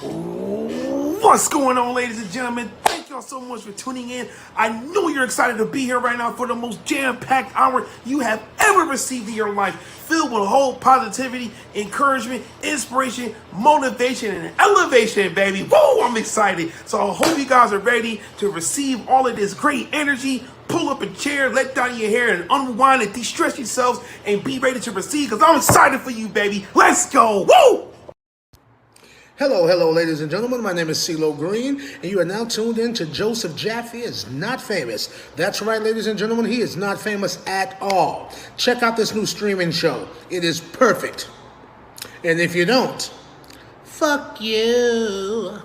What's going on, ladies and gentlemen? Thank y'all so much for tuning in. I know you're excited to be here right now for the most jam-packed hour you have ever received in your life, filled with whole positivity, encouragement, inspiration, motivation, and elevation, baby. Woo! I'm excited. So I hope you guys are ready to receive all of this great energy. Pull up a chair, let down your hair, and unwind and de-stress yourselves and be ready to receive, because I'm excited for you, baby. Let's go. Woo! Hello, ladies and gentlemen. My name is CeeLo Green, and you are now tuned in to Joseph JAFFE is Not Famous. That's right, ladies and gentlemen, he is not famous at all. Check out this new streaming show. It is perfect. And if you don't, fuck you.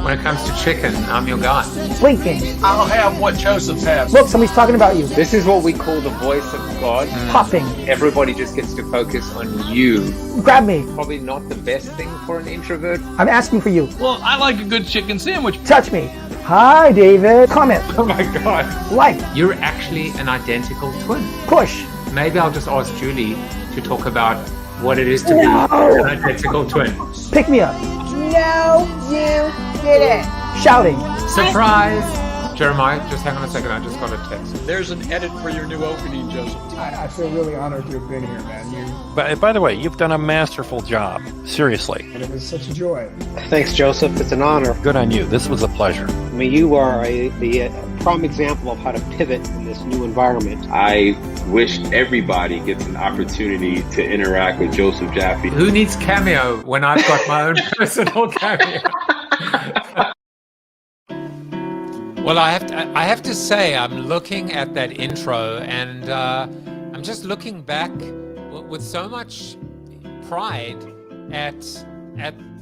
When it comes to chicken, I'm your guy. Blinking. I'll have what Joseph has. Look, somebody's talking about you. This is what we call the voice of God. Popping. Everybody just gets to focus on you. Grab me. Probably not the best thing for an introvert. I'm asking for you. Well, I like a good chicken sandwich. Touch me. Hi, David. Comment. Oh my God. Like. You're actually an identical twin. Push. Maybe I'll just ask Julie to talk about what it is to be an identical twin. Pick me up. No, you didn't. Shouting. Surprise! Jeremiah, just hang on a second. I just got a text. There's an edit for your new opening, Joseph. I feel really honored to have been here, man. By the way, you've done a masterful job. Seriously. And it was such a joy. Thanks, Joseph. It's an honor. Good on you. This was a pleasure. I mean, you are the prime example of how to pivot in this new environment. I wish everybody gets an opportunity to interact with Joseph JAFFE. Who needs Cameo when I've got my own personal Cameo? Well, I have to say, I'm looking at that intro, and I'm just looking back with so much pride at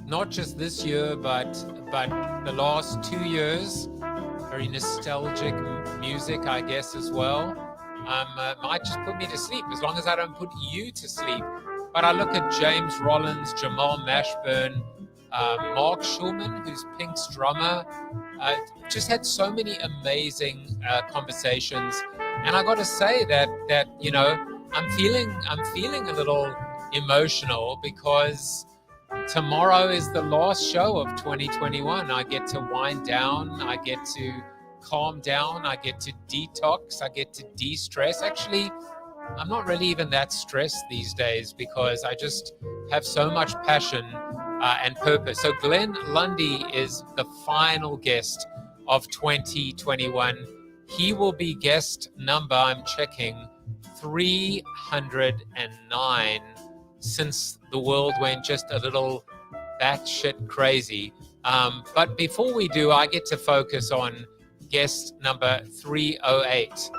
not just this year, but the last 2 years. Very nostalgic music, I guess, as well. Might just put me to sleep, as long as I don't put you to sleep. But I look at James Rollins, Jamal Mashburn, Mark Schulman, who's Pink's drummer. Just had so many amazing conversations, and I got to say that you know, I'm feeling a little emotional because tomorrow is the last show of 2021. I get to wind down, I get to calm down, I get to detox, I get to de-stress. Actually, I'm not really even that stressed these days because I just have so much passion and purpose. So Glenn Lundy is the final guest of 2021. He will be guest number, I'm checking, 309 since the world went just a little batshit crazy. But before we do, I get to focus on guest number 308,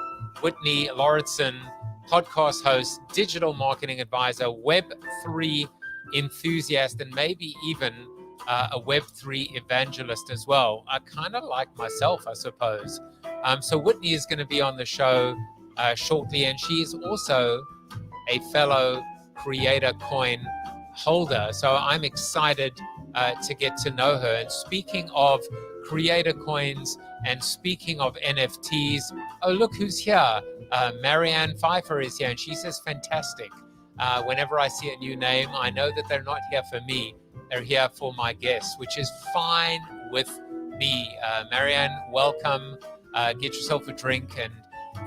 Whitney Lauritsen, podcast host, digital marketing advisor, Web3 enthusiast, and maybe even a Web3 evangelist as well. Kind of like myself, I suppose. So Whitney is going to be on the show shortly, and she is also a fellow Creator Coin holder. So I'm excited to get to know her. And speaking of Creator Coins and speaking of NFTs, oh, look who's here. Marianne Pfeiffer is here, and she says, fantastic. Whenever I see a new name, I know that they're not here for me. They're here for my guests, which is fine with me. Marianne, welcome. Get yourself a drink and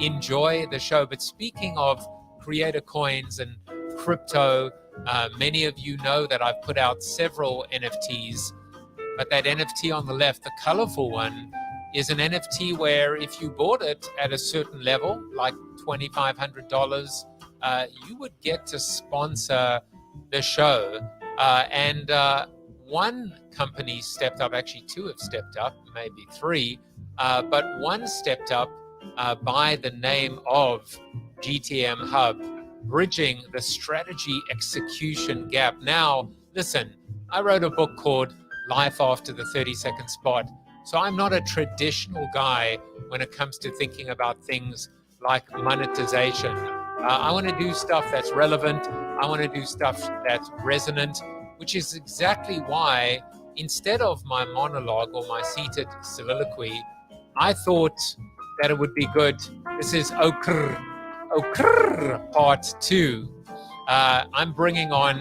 enjoy the show. But speaking of Creator Coins and crypto, many of you know that I've put out several NFTs, but that NFT on the left, the colorful one, is an NFT where if you bought it at a certain level, like $2,500, you would get to sponsor the show. And one company stepped up, actually two have stepped up, maybe three, but one stepped up by the name of GTM Hub, bridging the strategy execution gap. Now, listen, I wrote a book called Life After the 30-Second Spot. So I'm not a traditional guy when it comes to thinking about things like monetization. I want to do stuff that's relevant. I want to do stuff that's resonant, which is exactly why instead of my monologue or my seated soliloquy, I thought that it would be good. This is Okr Part 2. I'm bringing on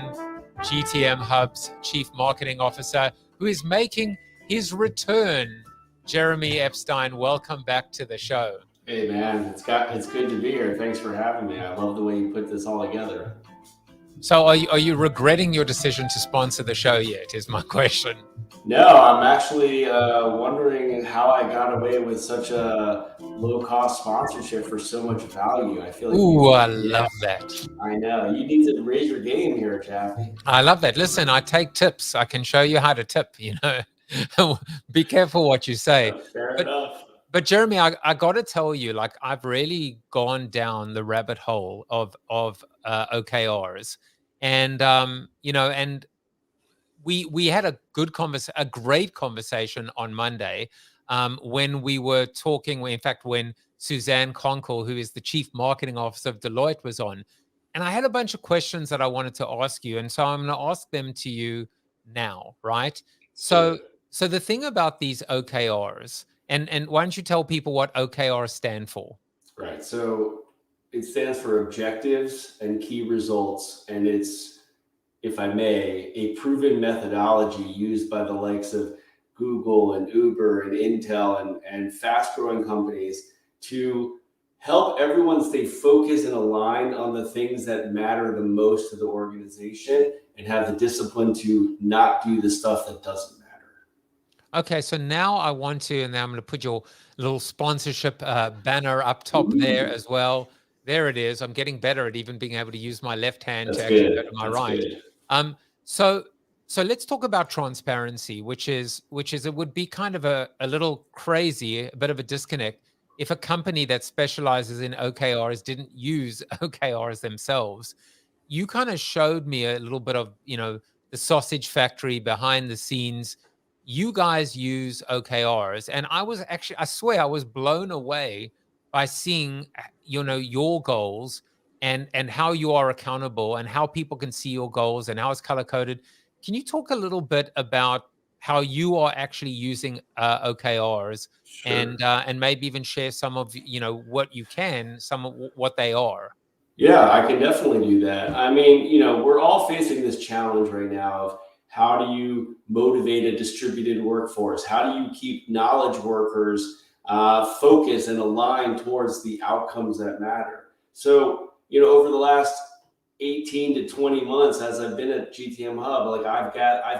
GTM Hub's Chief Marketing Officer, who is making his return. Jeremy Epstein, welcome back to the show. Hey man, it's good to be here. Thanks for having me. I love the way you put this all together. So are you regretting your decision to sponsor the show yet, is my question. No, I'm actually wondering how I got away with such a low-cost sponsorship for so much value. I feel like I love that. I know. You need to raise your game here, Jaffe. I love that. Listen, I take tips. I can show you how to tip, you know. Be careful what you say. Fair enough. But Jeremy, I got to tell you, like, I've really gone down the rabbit hole of OKRs, and you know, and we had a great conversation on Monday when we were talking. In fact, when Suzanne Conkle, who is the Chief Marketing Officer of Deloitte, was on, and I had a bunch of questions that I wanted to ask you, and so I'm going to ask them to you now, right? So the thing about these OKRs. And why don't you tell people what OKRs stand for? Right. So it stands for objectives and key results. And it's, if I may, a proven methodology used by the likes of Google and Uber and Intel and fast growing companies to help everyone stay focused and aligned on the things that matter the most to the organization and have the discipline to not do the stuff that doesn't. Okay, so now I want to, and then I'm going to put your little sponsorship banner up top there as well. There it is. I'm getting better at even being able to use my left hand to actually go to my right. So let's talk about transparency, which is it would be kind of a little crazy, a bit of a disconnect if a company that specializes in OKRs didn't use OKRs themselves. You kind of showed me a little bit of, you know, the sausage factory behind the scenes. You guys use OKRs, and I swear I was blown away by seeing, you know, your goals and how you are accountable and how people can see your goals and how it's color coded. Can you talk a little bit about how you are actually using OKRs? Sure. And maybe even share some of, you know, what you can, some of what they are? Yeah, I can definitely do that. I mean, you know, we're all facing this challenge right now of how do you motivate a distributed workforce? How do you keep knowledge workers focused and aligned towards the outcomes that matter? So, you know, over the last 18 to 20 months, as I've been at GTM Hub, like I've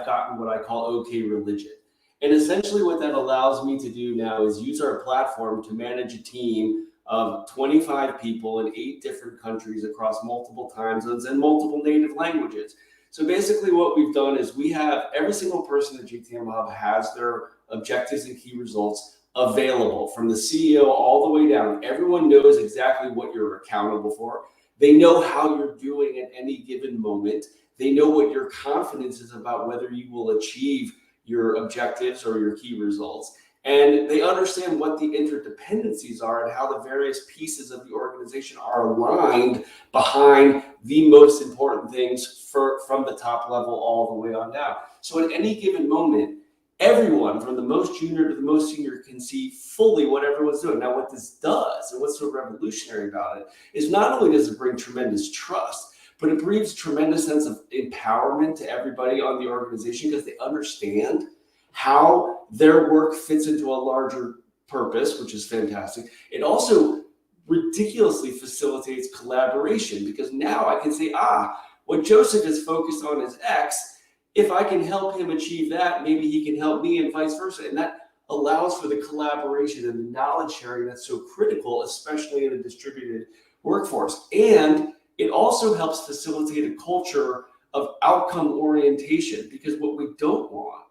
gotten what I call OK religion. And essentially what that allows me to do now is use our platform to manage a team of 25 people in 8 different countries across multiple time zones and multiple native languages. So basically what we've done is we have every single person at GTM Hub has their objectives and key results available from the CEO all the way down. Everyone knows exactly what you're accountable for. They know how you're doing at any given moment. They know what your confidence is about whether you will achieve your objectives or your key results. And they understand what the interdependencies are and how the various pieces of the organization are aligned behind the most important things from the top level all the way on down. So at any given moment, everyone from the most junior to the most senior can see fully what everyone's doing. Now, what this does and what's so revolutionary about it is not only does it bring tremendous trust, but it brings tremendous sense of empowerment to everybody on the organization because they understand how their work fits into a larger purpose, which is fantastic. It also ridiculously facilitates collaboration because now I can say, what Joseph is focused on is X. If I can help him achieve that, maybe he can help me and vice versa. And that allows for the collaboration and the knowledge sharing that's so critical, especially in a distributed workforce. And it also helps facilitate a culture of outcome orientation because what we don't want,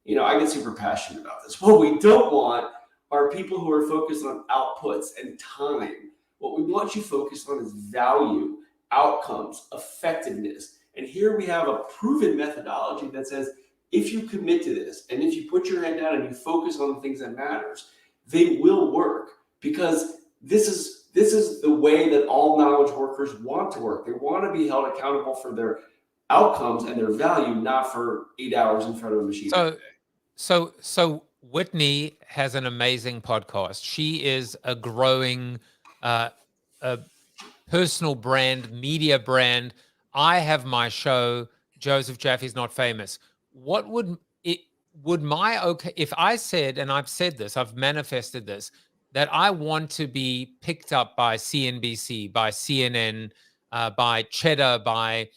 you know, I get super passionate about this. What we don't want are people who are focused on outputs and time. What we want you focused on is value, outcomes, effectiveness. And here we have a proven methodology that says, if you commit to this, and if you put your head down and you focus on the things that matters, they will work because this is the way that all knowledge workers want to work. They want to be held accountable for their outcomes and their value, not for 8 hours in front of a machine. So Whitney has an amazing podcast. She is a growing a personal brand, media brand. I have my show, Joseph Jaffe's Not Famous. What would it, would my okay, if I said, and I've said this, I've manifested this, that I want to be picked up by CNBC, by CNN, by Cheddar, by,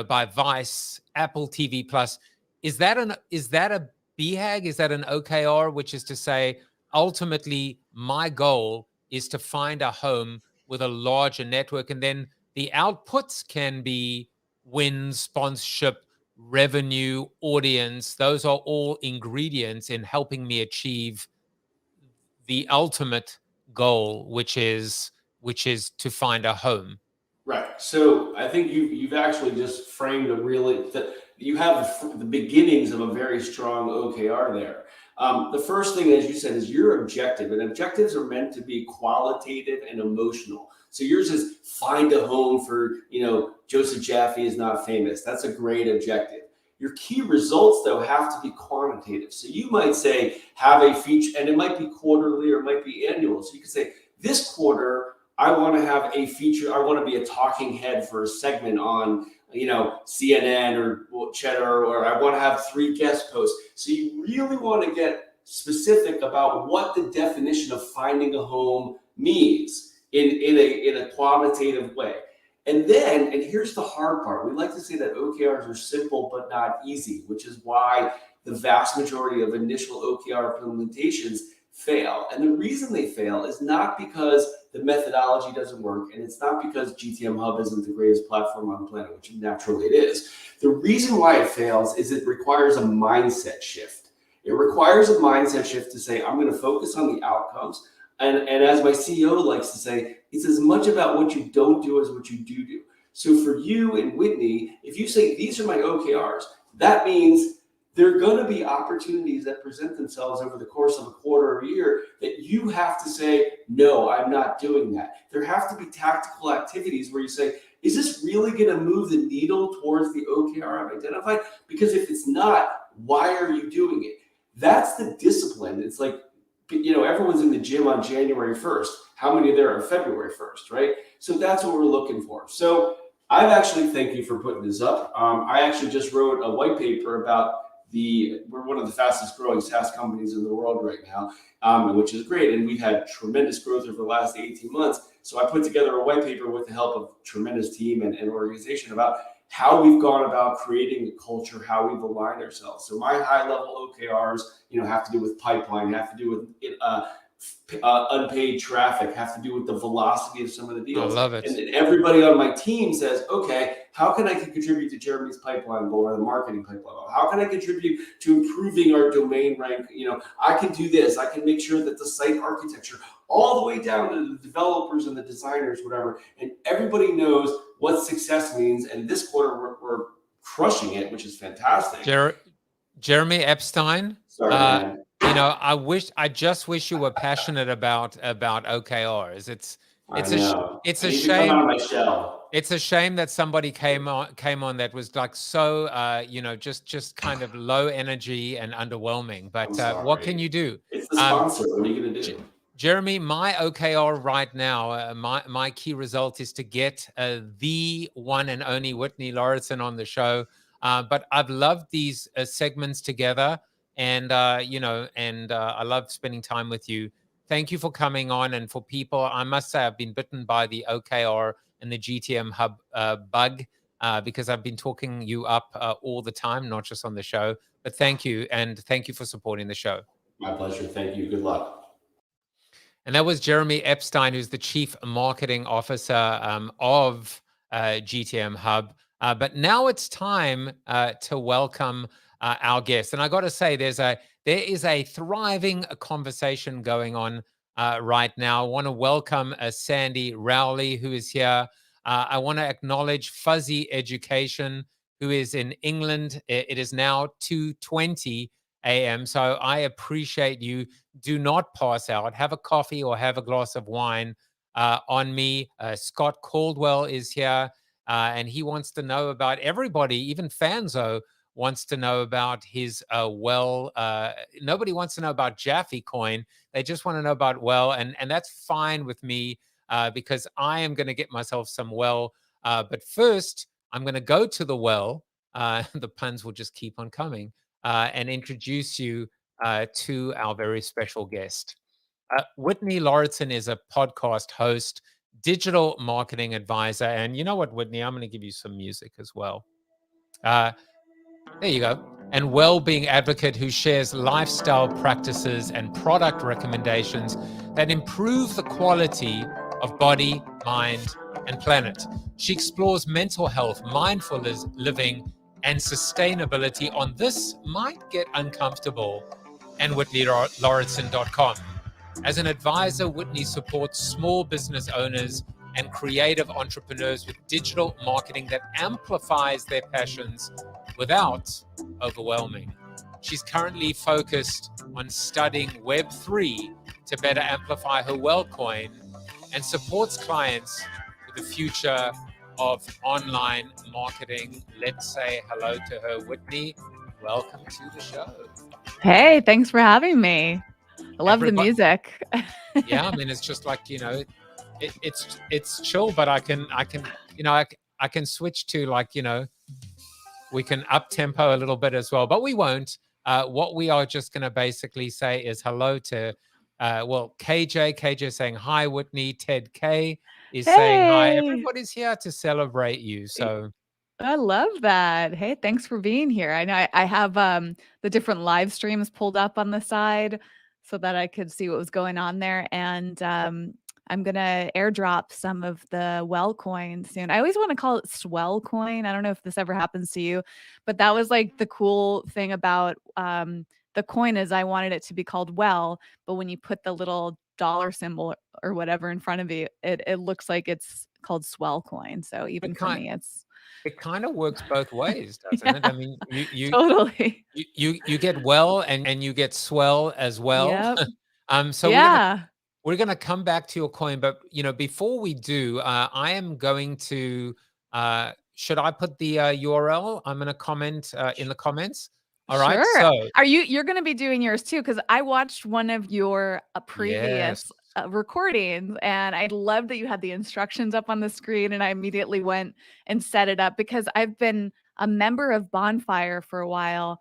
by Vice, Apple TV Plus, is that a BHAG? Is that an OKR? Which is to say, ultimately, my goal is to find a home with a larger network, and then the outputs can be wins, sponsorship, revenue, audience. Those are all ingredients in helping me achieve the ultimate goal, which is to find a home. Right. So I think you've actually just framed a really you have the beginnings of a very strong OKR there. The first thing, as you said, is your objective, and objectives are meant to be qualitative and emotional. So yours is find a home for, Joseph Jaffe is not famous. That's a great objective. Your key results, though, have to be quantitative. So you might say, have a feature, and it might be quarterly or it might be annual. So you could say, this quarter, I want to have a feature. I want to be a talking head for a segment on, CNN or Cheddar, or I want to have 3 guest posts. So you really want to get specific about what the definition of finding a home means in a quantitative way. And then, and here's the hard part, we like to say that OKRs are simple but not easy, which is why the vast majority of initial OKR implementations fail. And the reason they fail is not because the methodology doesn't work, and it's not because GTM Hub isn't the greatest platform on the planet, which naturally it is. The reason why it fails is it requires a mindset shift. It requires a mindset shift to say, I'm going to focus on the outcomes. And as my CEO likes to say, it's as much about what you don't do as what you do. So for you and Whitney, if you say, these are my OKRs, that means there are going to be opportunities that present themselves over the course of a quarter or a year that you have to say, no, I'm not doing that. There have to be tactical activities where you say, is this really going to move the needle towards the OKR I've identified? Because if it's not, why are you doing it? That's the discipline. It's like, everyone's in the gym on January 1st. How many are there on February 1st, right? So that's what we're looking for. So I've actually, thank you for putting this up. I actually just wrote a white paper about we're one of the fastest growing SaaS companies in the world right now, which is great. And we've had tremendous growth over the last 18 months. So I put together a white paper with the help of a tremendous team and organization about how we've gone about creating a culture, how we've aligned ourselves. So my high level OKRs, have to do with pipeline, have to do with unpaid traffic, have to do with the velocity of some of the deals. I love it. And then everybody on my team says, okay, how can I contribute to Jeremy's pipeline goal or the marketing pipeline goal? How can I contribute to improving our domain rank? I can do this. I can make sure that the site architecture, all the way down to the developers and the designers, whatever, and everybody knows what success means. And this quarter, we're crushing it, which is fantastic. Jeremy Epstein. Sorry, man. I just wish you were passionate about OKRs. It's a shame. Come out of my shell. It's a shame that somebody came on that was like so just kind of low energy and underwhelming. But what can you do? It's the sponsor. What are you gonna do? Jeremy, my OKR right now, my key result is to get the one and only Whitney Lauritsen on the show. But I've loved these segments together, and I love spending time with you. Thank you for coming on, and for people, I must say I've been bitten by the OKR and the GTM Hub bug because I've been talking you up all the time, not just on the show. But thank you, and thank you for supporting the show. My pleasure. Thank you. Good luck. And that was Jeremy Epstein, who's the Chief Marketing Officer of GTM Hub. But now it's time to welcome our guest. And I got to say, there is a thriving conversation going on right now. I want to welcome Sandy Rowley, who is here. I want to acknowledge Fuzzy Education, who is in England. It is now 2:20 a.m. So I appreciate you. Do not pass out. Have a coffee or have a glass of wine on me. Scott Caldwell is here, and he wants to know about everybody. Even Fanzo wants to know about his nobody wants to know about Jaffe coin. They just want to know about well, and that's fine with me because I am going to get myself some well. But first, I'm going to go to the well. The puns will just keep on coming, and introduce you to our very special guest. Whitney Lauritsen is a podcast host, digital marketing advisor. And you know what, Whitney? I'm going to give you some music as well. There you go. And well-being advocate who shares lifestyle practices and product recommendations that improve the quality of body, mind, and planet. She explores mental health, mindful living, and sustainability on This Might Get Uncomfortable and WhitneyLauritsen.com. As an advisor, Whitney supports small business owners and creative entrepreneurs with digital marketing that amplifies their passions without overwhelming. She's currently focused on studying Web3 to better amplify her Well coin, and supports clients with the future of online marketing. Let's say hello to her. Whitney, welcome to the show. Hey, thanks for having me. I love the music. Yeah, I mean, it's just like, it's chill, but I can switch to, like, we can up tempo a little bit as well, but we won't. What we are just going to basically say is hello to, KJ saying hi, Whitney. Ted K is saying hi. Everybody's here to celebrate you. So I love that. Hey, thanks for being here. I know I have the different live streams pulled up on the side so that I could see what was going on there. And I'm going to airdrop some of the Well coin soon. I always want to call it Swell coin. I don't know if this ever happens to you, but that was like the cool thing about the coin is I wanted it to be called Well, but when you put the little dollar symbol or whatever in front of it, it looks like it's called Swell coin. So even for me, it kind of works both ways, doesn't it? I mean, you totally you get well and you get swell as well. Yep. So yeah. We're gonna come back to your coin, but before we do, I am going to. Should I put the URL? I'm gonna comment in the comments. All right. Sure. So You're going to be doing yours too? Because I watched one of your previous recordings, and I love that you had the instructions up on the screen, and I immediately went and set it up because I've been a member of Bonfire for a while,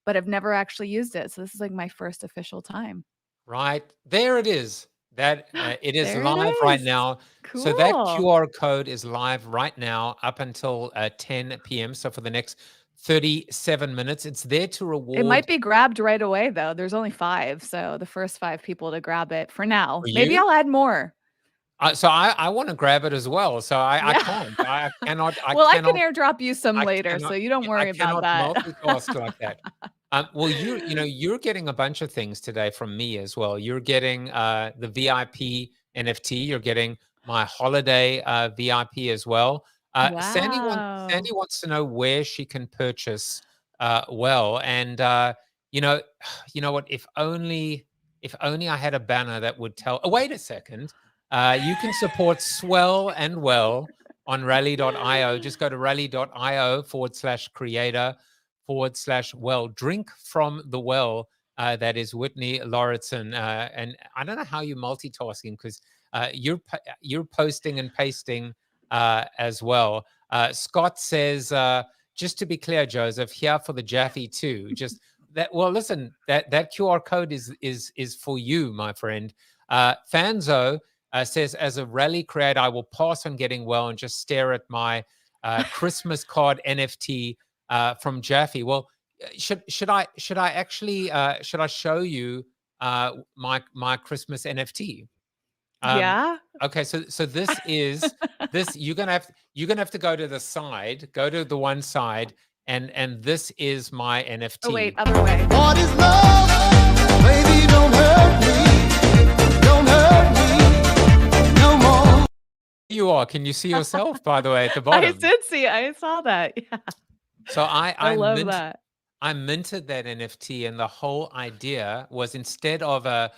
but I've never actually used it. So this is like my first official time. Right there it is. That it is live right now. Cool. So that QR code is live right now up until 10 p.m. So for the next 37 minutes, it's there to reward. It might be grabbed right away though. There's only 5, so the first 5 people to grab it for now. Maybe I'll add more. So I want to grab it as well. So I can't. I cannot. I can airdrop you some later, so you don't worry about that. Multitask like that. Well, you're getting a bunch of things today from me as well. You're getting the VIP NFT. You're getting my holiday VIP as well. Wow. Sandy wants to know where she can purchase Well, and you know what? If only I had a banner that would tell. Oh, wait a second. You can support Swell and Well on rally.io. Just go to rally.io/creator/well. Drink from the well. That is Whitney Lauritsen. And I don't know how you're multitasking because you're posting and pasting as well. Scott says, just to be clear, Joseph, here for the JAFFE too. Just that. Well, listen, that QR code is for you, my friend. Fanzo says, as a rally creator, I will pass on getting well and just stare at my Christmas card NFT from JAFFE. Well, should I actually should I show you my Christmas NFT? Yeah. Okay, so this is this you're gonna have to go to the side, go to the one side, and this is my NFT. Oh wait, other way. What is love? Baby, don't hurt me. Don't hurt me no more. You are. Can you see yourself, by the way, at the bottom? I did see. I saw that. Yeah. So I love that. I minted that NFT, and the whole idea was instead of a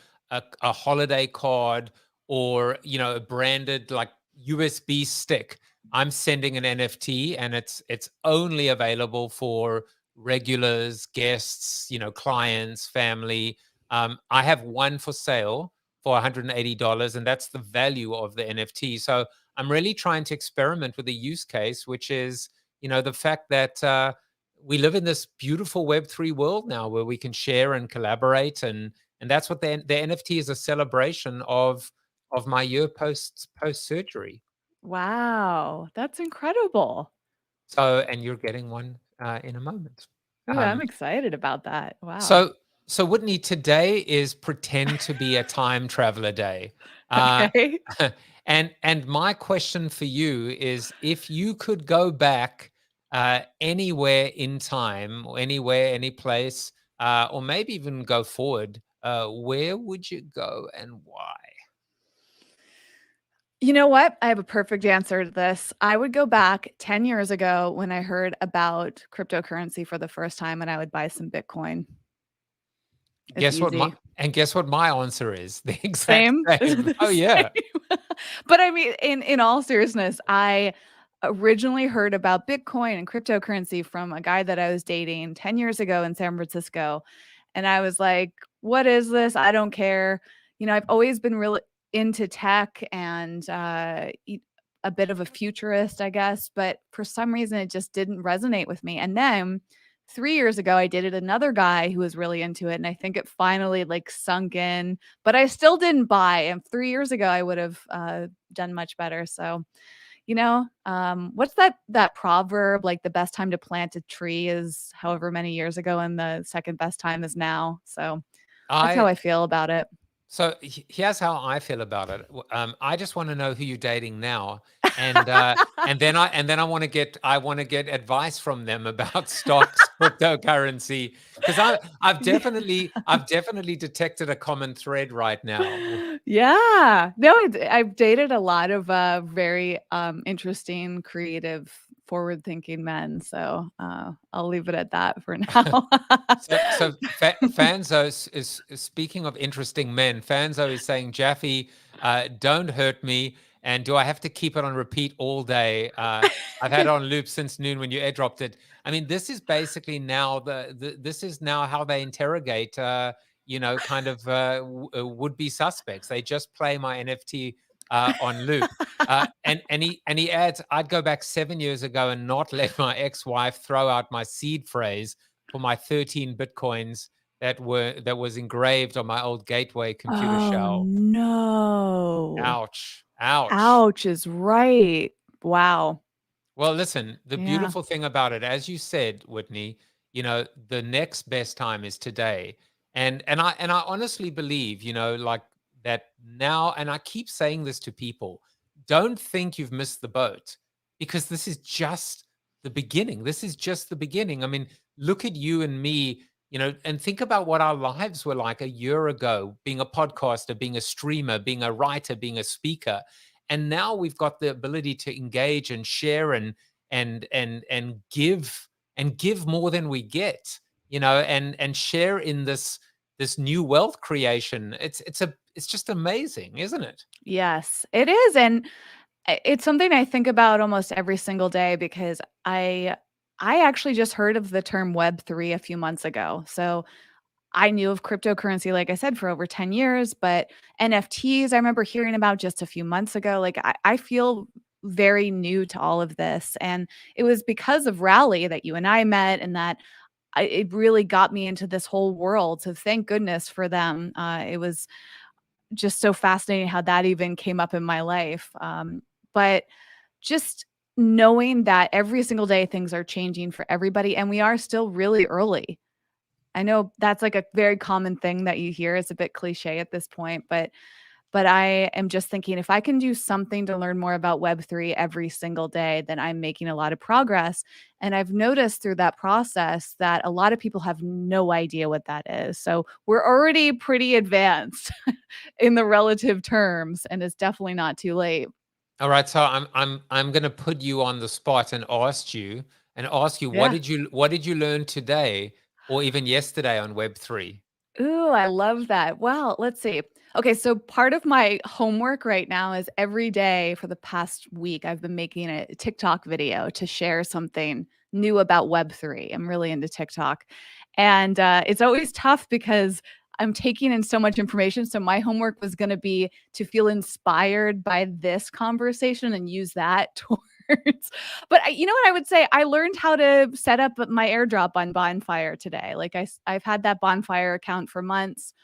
holiday card or a branded like USB stick, I'm sending an NFT, and it's only available for regulars, guests, clients, family. I have one for sale for $180, and that's the value of the NFT. So I'm really trying to experiment with a use case, which is the fact that we live in this beautiful Web3 world now where we can share and collaborate, and that's what the NFT is, a celebration of my year post surgery. Wow, that's incredible. So, and you're getting one in a moment. Ooh, I'm excited about that. Wow. So Whitney, today is pretend to be a time traveler day. Okay. And my question for you is, if you could go back anywhere in time, or anywhere, any place, or maybe even go forward, where would you go and why? You know what? I have a perfect answer to this. I would go back 10 years ago when I heard about cryptocurrency for the first time, and I would buy some Bitcoin. Guess what my answer is? The exact Same? same. Oh yeah. But I mean, in all seriousness, I originally heard about Bitcoin and cryptocurrency from a guy that I was dating 10 years ago in San Francisco. And I was like, what is this? I don't care. I've always been really into tech and a bit of a futurist, I guess. But for some reason, it just didn't resonate with me. And then 3 years ago, I dated another guy who was really into it. And I think it finally sunk in, but I still didn't buy. And 3 years ago, I would have done much better. So, what's that proverb? Like, the best time to plant a tree is however many years ago, and the second best time is now. So that's how I feel about it. So here's how I feel about it. I just want to know who you're dating now, and then I want to get advice from them about stocks, cryptocurrency, because I've definitely detected a common thread right now. Yeah, no, I've dated a lot of very interesting, creative, forward-thinking men. So I'll leave it at that for now. So Fanzo is speaking of interesting men. Fanzo is saying, Jaffe, don't hurt me. And do I have to keep it on repeat all day? I've had it on loop since noon when you airdropped it. I mean, this is basically now this is now how they interrogate, would-be suspects. They just play my NFT on loop. And he adds, I'd go back 7 years ago and not let my ex-wife throw out my seed phrase for my 13 Bitcoins that was engraved on my old Gateway computer shell. No. Ouch. Ouch is right. Wow. Well, listen, the beautiful thing about it, as you said, Whitney, the next best time is today. And I honestly believe, that now, and I keep saying this to people, don't think you've missed the boat, because this is just the beginning. This is just the beginning. I mean, look at you and me, and think about what our lives were like a year ago, being a podcaster, being a streamer, being a writer, being a speaker. And now we've got the ability to engage and share and give more than we get, and share in this new wealth creation. It's just amazing, isn't it? Yes, it is. And it's something I think about almost every single day, because I actually just heard of the term Web3 a few months ago. So I knew of cryptocurrency, like I said, for over 10 years, but NFTs I remember hearing about just a few months ago. Like, I feel very new to all of this. And it was because of Rally that you and I met, and that it really got me into this whole world. So thank goodness for them. It was just so fascinating how that even came up in my life. But just knowing that every single day things are changing for everybody, and we are still really early. I know that's like a very common thing that you hear. It's a bit cliche at this point, but I am just thinking, if I can do something to learn more about Web3 every single day, then I'm making a lot of progress. And I've noticed through that process that a lot of people have no idea what that is. So we're already pretty advanced in the relative terms, and it's definitely not too late. All right, so I'm going to put you on the spot and ask you, what did you learn today or even yesterday on Web3? Ooh, I love that. Well, let's see. Okay, so part of my homework right now is every day for the past week, I've been making a TikTok video to share something new about Web3. I'm really into TikTok. And it's always tough because I'm taking in so much information. So my homework was going to be to feel inspired by this conversation and use that But you know what I would say? I learned how to set up my airdrop on Bonfire today. Like I've had that Bonfire account for months,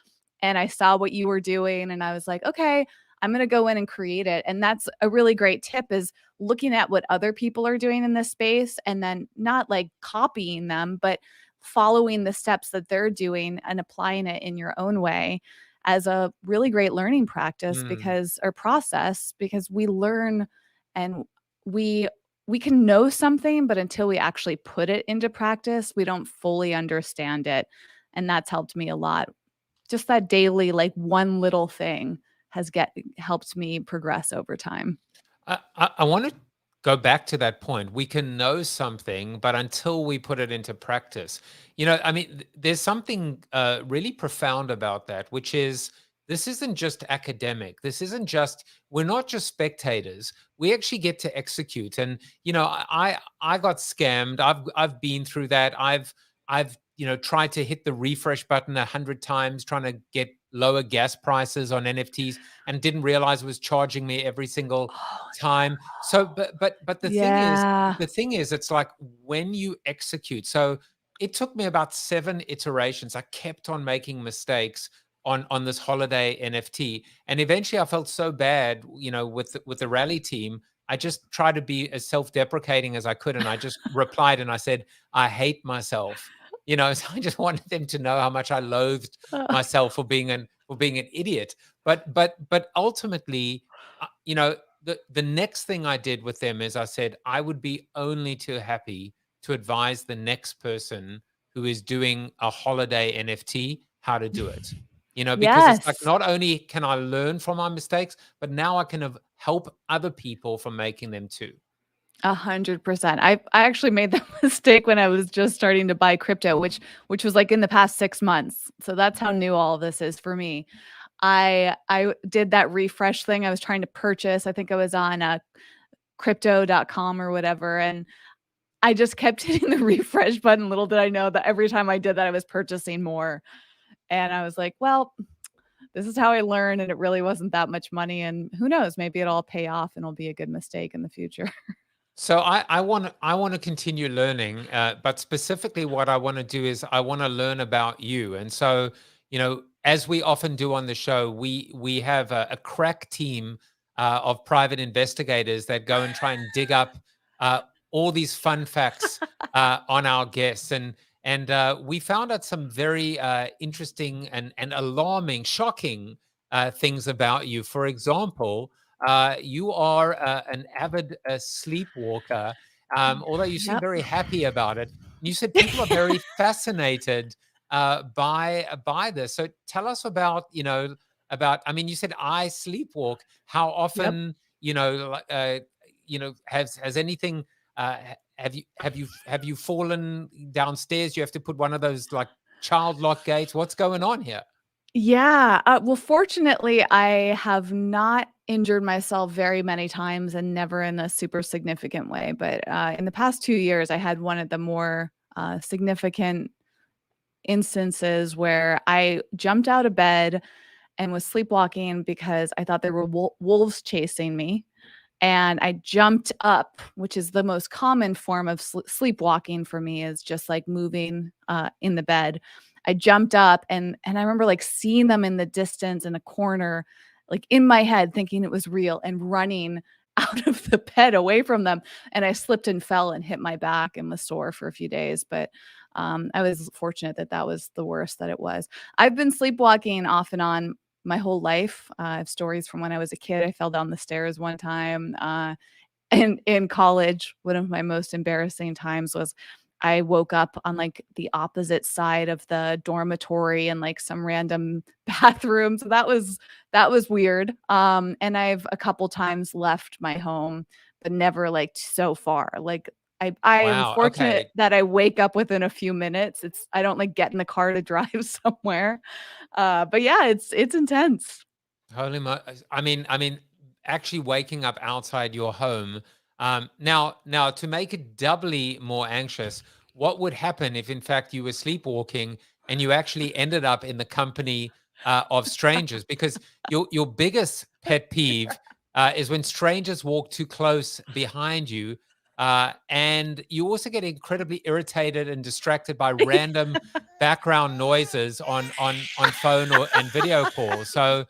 and I saw what you were doing, and I was like, okay, I'm going to go in and create it. And that's a really great tip, is looking at what other people are doing in this space, and then not like copying them, but following the steps that they're doing and applying it in your own way as a really great learning practice, because or process, because we learn and we can know something, but until we actually put it into practice, we don't fully understand it. And that's helped me a lot. Just that daily, like one little thing has helped me progress over time. I want to go back to that point. We can know something, but until we put it into practice, I mean, there's something really profound about that, which is this isn't just academic. This isn't just, we're not just spectators. We actually get to execute. And, I got scammed. I've been through that. I've tried to hit the refresh button 100 times, trying to get lower gas prices on NFTs, and didn't realize it was charging me every single time. So, but the thing is, it's like when you execute. So it took me about 7 iterations. I kept on making mistakes on this holiday NFT, and eventually I felt so bad, with the rally team. I just tried to be as self-deprecating as I could, and I just replied and I said, I hate myself. So I just wanted them to know how much I loathed myself for being an idiot. But ultimately, the next thing I did with them is I said I would be only too happy to advise the next person who is doing a holiday NFT how to do it. Because it's like, not only can I learn from my mistakes, but now I can help other people from making them too. 100%. I actually made that mistake when I was just starting to buy crypto, which was like in the past 6 months. So that's how new all of this is for me. I did that refresh thing. I was trying to purchase. I think I was on crypto.com or whatever, and I just kept hitting the refresh button. Little did I know that every time I did that, I was purchasing more. And I was like, well, this is how I learn, and it really wasn't that much money. And who knows, maybe it'll all pay off and it'll be a good mistake in the future. So I want to continue learning, but specifically what I want to do is I want to learn about you. And so, as we often do on the show, we have a crack team of private investigators that go and try and dig up all these fun facts on our guests. And we found out some very interesting and alarming, shocking things about you. For example, you are an avid sleepwalker, although you seem very happy about it. You said people are very fascinated by this. So tell us about, I mean, you said I sleepwalk. How often, has anything, have you fallen downstairs? You have to put one of those like child lock gates. What's going on here? Yeah. Well, fortunately, I have not injured myself very many times, and never in a super significant way. But in the past 2 years, I had one of the more significant instances where I jumped out of bed and was sleepwalking because I thought there were wolves chasing me. And I jumped up, which is the most common form of sleepwalking for me, is just like moving in the bed. I jumped up, and I remember like seeing them in the distance in a corner, like in my head, thinking it was real, and running out of the bed away from them. And I slipped and fell and hit my back and was sore for a few days. But I was fortunate that was the worst that it was. I've been sleepwalking off and on my whole life. I have stories from when I was a kid. I fell down the stairs one time. And in college, one of my most embarrassing times was I woke up on like the opposite side of the dormitory in like some random bathroom. So that was weird. And I've a couple times left my home, but never like so far. Like I am fortunate that I wake up within a few minutes. I don't like get in the car to drive somewhere. But yeah, it's intense. Holy I mean, actually waking up outside your home. Now to make it doubly more anxious, what would happen if in fact you were sleepwalking and you actually ended up in the company of strangers? Because your biggest pet peeve is when strangers walk too close behind you. And you also get incredibly irritated and distracted by random background noises on phone and video calls. So,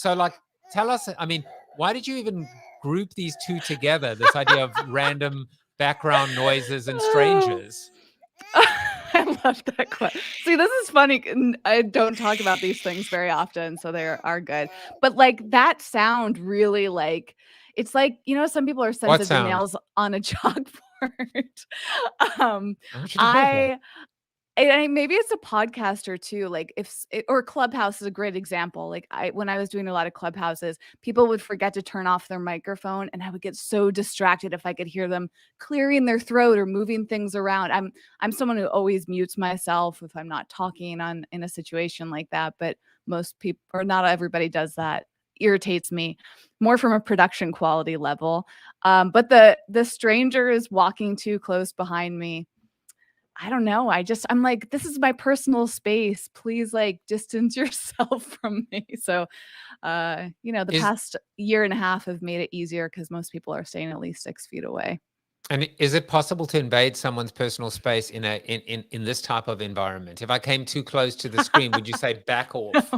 like, tell us. I mean, why did you even group these two together? This idea of random background noises and strangers. I love that question. See, this is funny. I don't talk about these things very often, so they are good. But like that sound really like it's like, some people are sensitive to nails on a chalkboard. Maybe it's a podcaster too. Like or Clubhouse is a great example. Like when I was doing a lot of Clubhouses, people would forget to turn off their microphone, and I would get so distracted if I could hear them clearing their throat or moving things around. I'm someone who always mutes myself if I'm not talking in a situation like that. But most people, or not everybody, does that. Irritates me more from a production quality level. But the stranger is walking too close behind me. I don't know. I'm like, this is my personal space. Please, like, distance yourself from me. So, the past year and a half have made it easier because most people are staying at least 6 feet away. And is it possible to invade someone's personal space in this type of environment? If I came too close to the screen, would you say back off?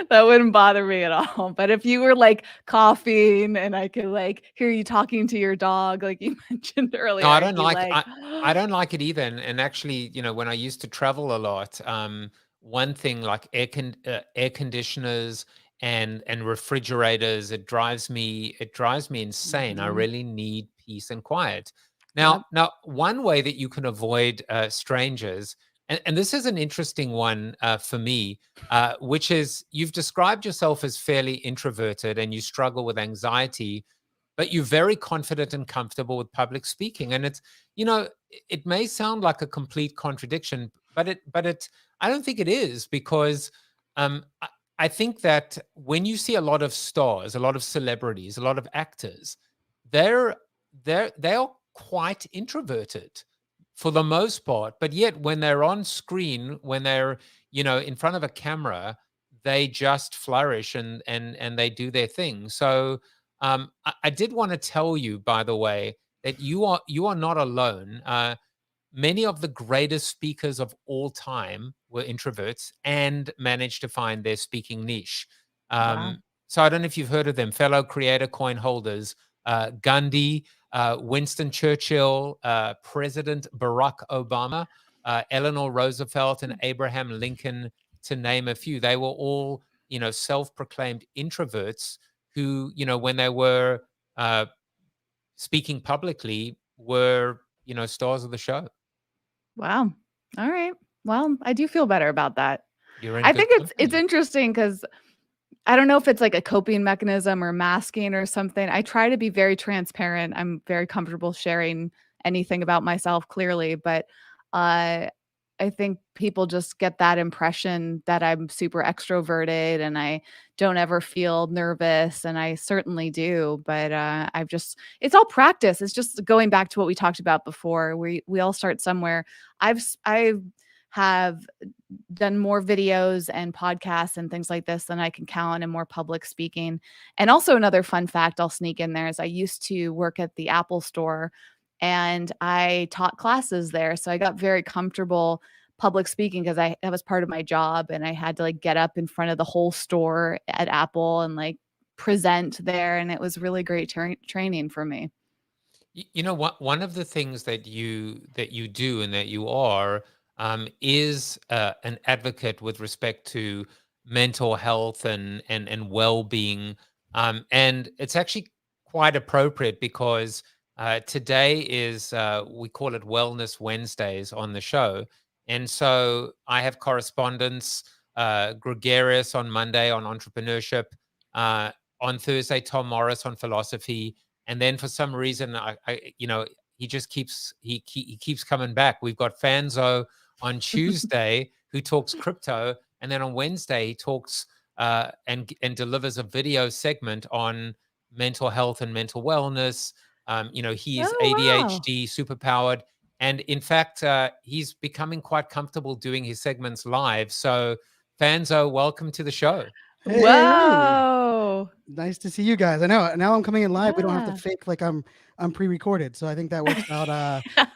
That wouldn't bother me at all. But if you were like coughing and I could like hear you talking to your dog, like you mentioned earlier, no, I don't I don't like it either. And actually, when I used to travel a lot, one thing like air conditioners and refrigerators, it drives me insane. I really need peace and quiet. Now, one way that you can avoid strangers. And this is an interesting one for me, which is you've described yourself as fairly introverted and you struggle with anxiety, but you're very confident and comfortable with public speaking. And it's, it may sound like a complete contradiction, but I don't think it is, because I think that when you see a lot of stars, a lot of celebrities, a lot of actors, they are quite introverted for the most part, but yet when they're on screen, when they're in front of a camera, they just flourish and they do their thing. So I did want to tell you, by the way, that you are not alone. Many of the greatest speakers of all time were introverts and managed to find their speaking niche. Wow. So I don't know if you've heard of them, fellow creator coin holders, Gandhi, Winston Churchill, President Barack Obama, Eleanor Roosevelt, and Abraham Lincoln, to name a few. They were all, self-proclaimed introverts who, when they were speaking publicly, were, stars of the show. Wow. All right. Well, I do feel better about that. I think it's interesting because I don't know if it's like a coping mechanism or masking or something. I try to be very transparent. I'm very comfortable sharing anything about myself clearly, but I think people just get that impression that I'm super extroverted and I don't ever feel nervous, and I certainly do. But it's all practice. It's just going back to what we talked about before. We all start somewhere. I have done more videos and podcasts and things like this than I can count, and more public speaking. And also another fun fact I'll sneak in there is I used to work at the Apple store and I taught classes there. So I got very comfortable public speaking because that was part of my job, and I had to like get up in front of the whole store at Apple and like present there. And it was really great training for me. One of the things that you do and that you are is an advocate with respect to mental health and well-being. And it's actually quite appropriate because today is, we call it Wellness Wednesdays on the show. And so I have correspondents, Gregarious on Monday on entrepreneurship, on Thursday, Tom Morris on philosophy. And then for some reason, he just keeps coming back. We've got Fanzo on Tuesday who talks crypto, and then on Wednesday he talks and delivers a video segment on mental health and mental wellness. He's ADHD superpowered, and in fact he's becoming quite comfortable doing his segments live. So Fanzo, welcome to the show. Whoa. Nice to see you guys. I know now I'm coming in live. We don't have to Yeah. fake like I'm pre-recorded. So I think that works out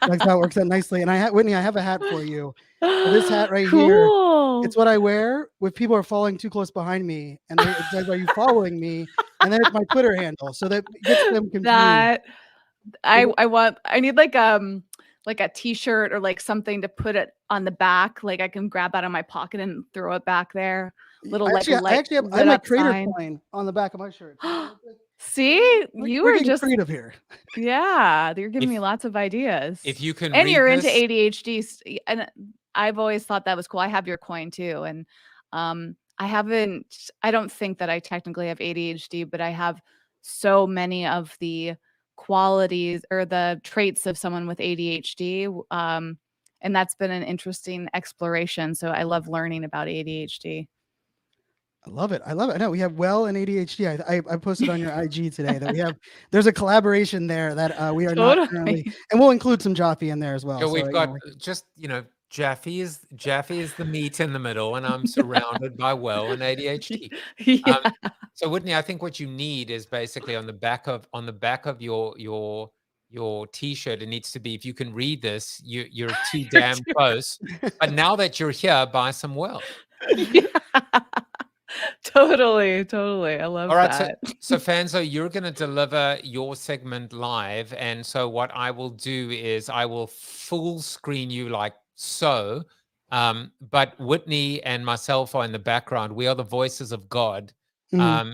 works out nicely. And Whitney, I have a hat for you. So this hat right here, Cool. it's what I wear if people are falling too close behind me, and it says, "Are you following me?" And then it's my Twitter handle, so that gets them confused. That I need like a t-shirt or like something to put it on the back. Like I can grab out of my pocket and throw it back there. Little I like actually have lit my up creator sign. coin on the back of my shirt. See, you We're are getting just creative here. Yeah, you're giving me lots of ideas. If you can and read you're into this- ADHD, and I've always thought that was cool. I have your coin too, and I don't think that I technically have ADHD, but I have so many of the qualities or the traits of someone with ADHD. And that's been an interesting exploration. So I love learning about ADHD. I love it. I love it. I know we have Well and ADHD. I posted on your IG today that there's a collaboration there that we are not currently, and we'll include some JAFFE in there as well. So So, we've you got know, JAFFE is the meat in the middle, and I'm surrounded by Well and ADHD. Yeah. So Whitney, I think what you need is basically on the back of your t-shirt, it needs to be, if you can read this, you're too damn close. But now that you're here, buy some Well. Yeah. Totally. I love All right, that. so Fanzo, you're going to deliver your segment live, and so what I will do is I will full screen you like so, but Whitney and myself are in the background. We are the voices of God.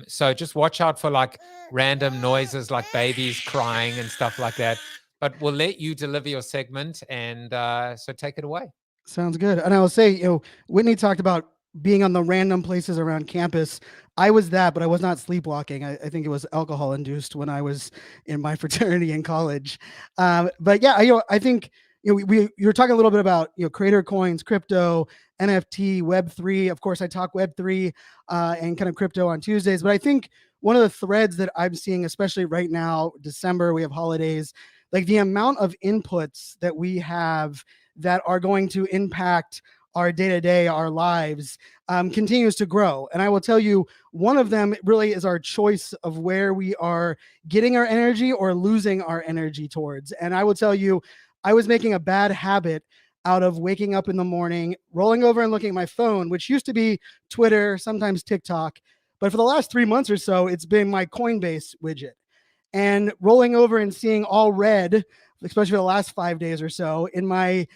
So just watch out for like random noises like babies crying and stuff like that. But we'll let you deliver your segment, and so take it away. Sounds good. And I will say, Whitney talked about being on the random places around campus. I was that, but I was not sleepwalking. I think it was alcohol induced when I was in my fraternity in college. But yeah, I think you're talking a little bit about creator coins, crypto, NFT, Web3. Of course, I talk Web3 and kind of crypto on Tuesdays. But I think one of the threads that I'm seeing, especially right now, December, we have holidays, like the amount of inputs that we have that are going to impact our day-to-day, our lives, continues to grow. And I will tell you, one of them really is our choice of where we are getting our energy or losing our energy towards. And I will tell you, I was making a bad habit out of waking up in the morning, rolling over and looking at my phone, which used to be Twitter, sometimes TikTok. But for the last 3 months or so, it's been my Coinbase widget. And rolling over and seeing all red, especially for the last 5 days or so, in my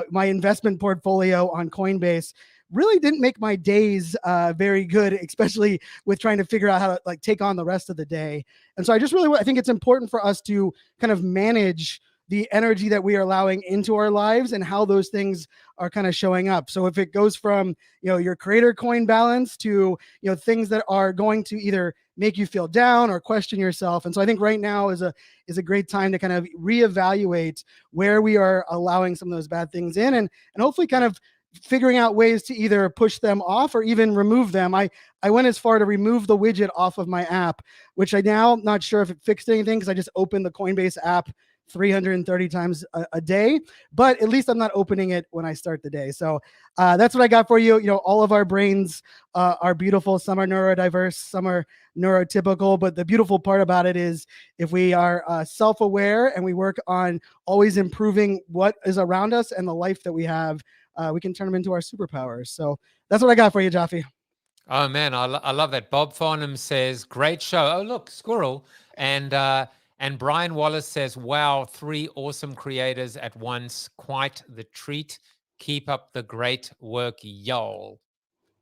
my investment portfolio on Coinbase, really didn't make my days very good, especially with trying to figure out how to like take on the rest of the day. And so I think it's important for us to kind of manage the energy that we are allowing into our lives and how those things are kind of showing up. So if it goes from, your creator coin balance to, things that are going to either make you feel down or question yourself. And so I think right now is a great time to kind of reevaluate where we are allowing some of those bad things in, and hopefully kind of figuring out ways to either push them off or even remove them. I went as far to remove the widget off of my app, which I now not sure if it fixed anything because I just opened the Coinbase app 330 times a day, but at least I'm not opening it when I start the day. So that's what I got for you. All of our brains are beautiful. Some are neurodiverse, some are neurotypical, but the beautiful part about it is if we are self-aware and we work on always improving what is around us and the life that we have, we can turn them into our superpowers. So that's what I got for you, JAFFE. Oh man, I love that. Bob Farnham says, great show. Oh, look, squirrel. And Brian Wallace says, wow, 3 awesome creators at once. Quite the treat. Keep up the great work, y'all.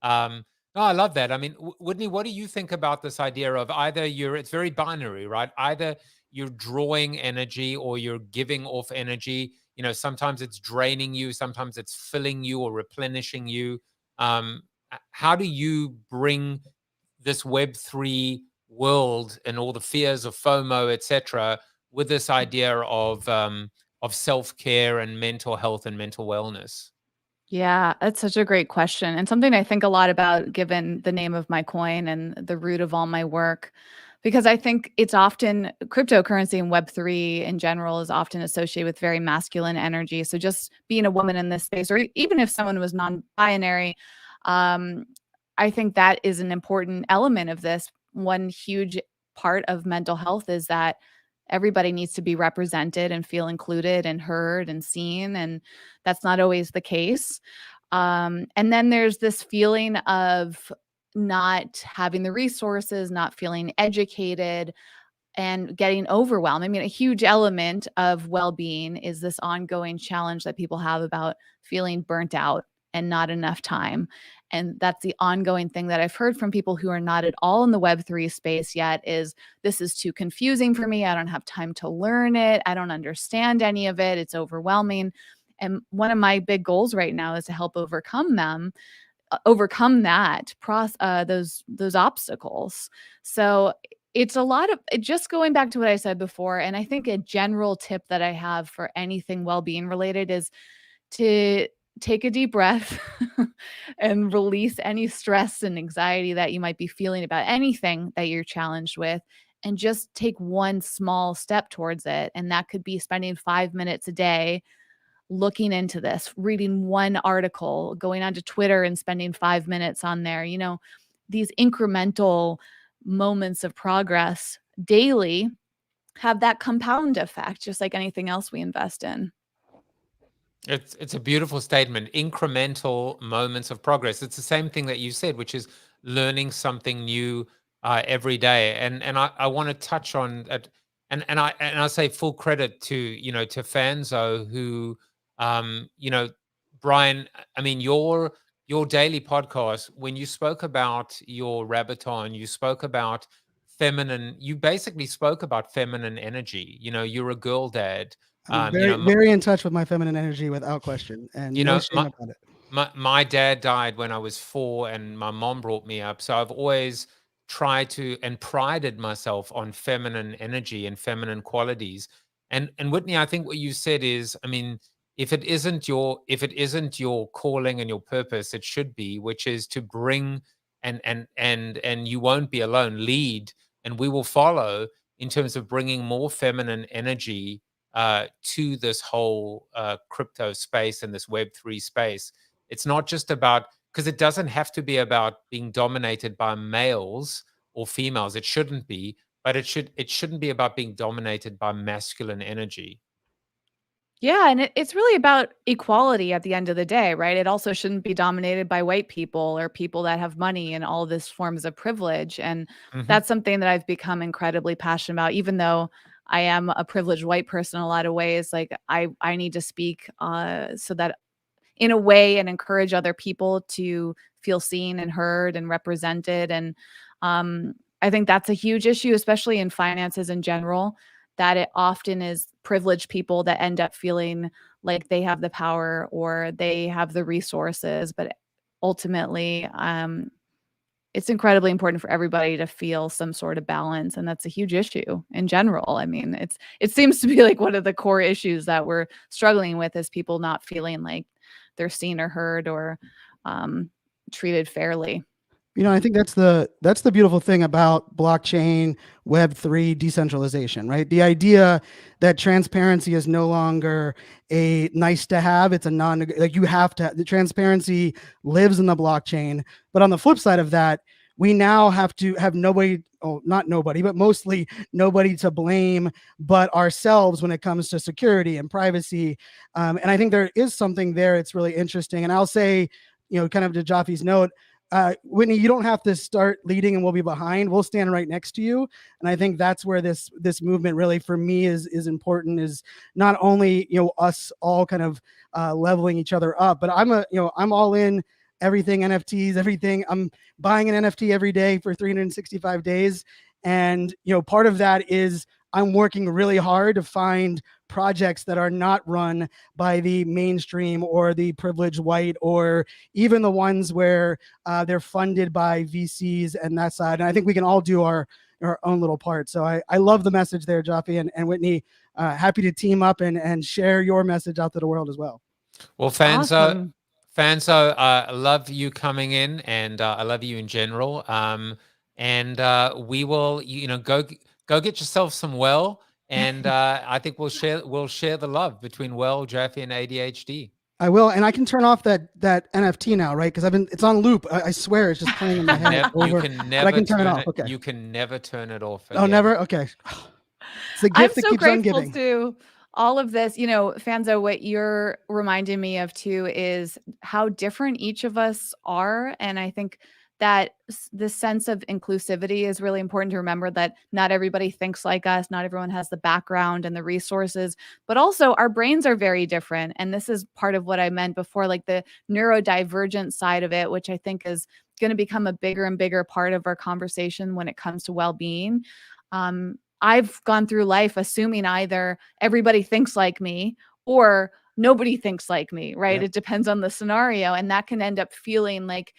No, I love that. I mean, Whitney, what do you think about this idea of either it's very binary, right? Either you're drawing energy or you're giving off energy. Sometimes it's draining you, sometimes it's filling you or replenishing you. How do you bring this Web3 world and all the fears of FOMO, etc., with this idea of self-care and mental health and mental wellness? Yeah, that's such a great question, and something I think a lot about given the name of my coin and the root of all my work, because I think it's often cryptocurrency and Web3 in general is often associated with very masculine energy. So just being a woman in this space, or even if someone was non-binary, I think that is an important element of this. one huge part of mental health is that everybody needs to be represented and feel included and heard and seen, and that's not always the case. And then there's this feeling of not having the resources, not feeling educated, and getting overwhelmed. I mean, a huge element of well-being is this ongoing challenge that people have about feeling burnt out and not enough time. And that's the ongoing thing that I've heard from people who are not at all in the Web3 space yet is this is too confusing for me. I don't have time to learn it. I don't understand any of it. It's overwhelming. And one of my big goals right now is to help overcome those obstacles. So it's a lot of just going back to what I said before. And I think a general tip that I have for anything well-being related is to take a deep breath and release any stress and anxiety that you might be feeling about anything that you're challenged with, and just take one small step towards it. And that could be spending 5 minutes a day looking into this, reading one article, going onto Twitter and spending 5 minutes on there. You know, these incremental moments of progress daily have that compound effect, just like anything else we invest in. It's a beautiful statement. Incremental moments of progress. It's the same thing that you said, which is learning something new every day. And I want to touch on that. And I say full credit to to Fanzo, who Brian. I mean your daily podcast, when you spoke about your Rabaton, you spoke about feminine. You basically spoke about feminine energy. You're a girl dad. I'm very in touch with my feminine energy without question, and no shame about it. My dad died when I was 4, and my mom brought me up. So I've always tried to and prided myself on feminine energy and feminine qualities. And Whitney, I think what you said is, I mean, if it isn't your calling and your purpose, it should be, which is to bring and you won't be alone. Lead, and we will follow in terms of bringing more feminine energy to this whole crypto space and this Web3 space. It's not just about, because it doesn't have to be about being dominated by males or females. It shouldn't be, but it shouldn't be about being dominated by masculine energy. Yeah, and it's really about equality at the end of the day, right? It also shouldn't be dominated by white people or people that have money and all this forms of privilege. And that's something that I've become incredibly passionate about, even though I am a privileged white person in a lot of ways. Like I need to speak so that in a way and encourage other people to feel seen and heard and represented. And I think that's a huge issue, especially in finances in general, that it often is privileged people that end up feeling like they have the power or they have the resources. But ultimately, it's incredibly important for everybody to feel some sort of balance. And that's a huge issue in general. I mean, it seems to be like one of the core issues that we're struggling with is people not feeling like they're seen or heard or treated fairly. I think that's the beautiful thing about blockchain, Web3, decentralization, right? The idea that transparency is no longer a nice to have, it's a like you have to, the transparency lives in the blockchain. But on the flip side of that, we now have to have nobody, not nobody, but mostly nobody to blame but ourselves when it comes to security and privacy. And I think there is something there. It's really interesting. And I'll say, kind of to JAFFE's note, Whitney, you don't have to start leading and we'll be behind. We'll stand right next to you. And I think that's where this movement really for me is important, is not only, us all kind of leveling each other up, but I'm all in everything NFTs, everything. I'm buying an NFT every day for 365 days. And, part of that is I'm working really hard to find projects that are not run by the mainstream or the privileged white, or even the ones where they're funded by VCs and that side. And I think we can all do our own little part. So I love the message there, JAFFE and Whitney. Happy to team up and share your message out to the world as well. Well, Fanzo, I love you coming in, and I love you in general. And we will, go get yourself some well, and I think we'll share the love between JAFFE and ADHD. I will, and I can turn off that NFT now, right? Because it's on loop. I swear it's just playing in my head You over. can But never I can turn it turn off. Okay. You can never turn it off Oh, again. never. Okay. It's the I'm gift that so keeps on grateful giving. to all of this. You know, Fanzo, what you're reminding me of too is how different each of us are. And I think that this sense of inclusivity is really important to remember, that not everybody thinks like us, not everyone has the background and the resources, but also our brains are very different. And this is part of what I meant before, like the neurodivergent side of it, which I think is going to become a bigger and bigger part of our conversation when it comes to well-being. I've gone through life assuming either everybody thinks like me or nobody thinks like me, right? Yep. It depends on the scenario. And that can end up feeling like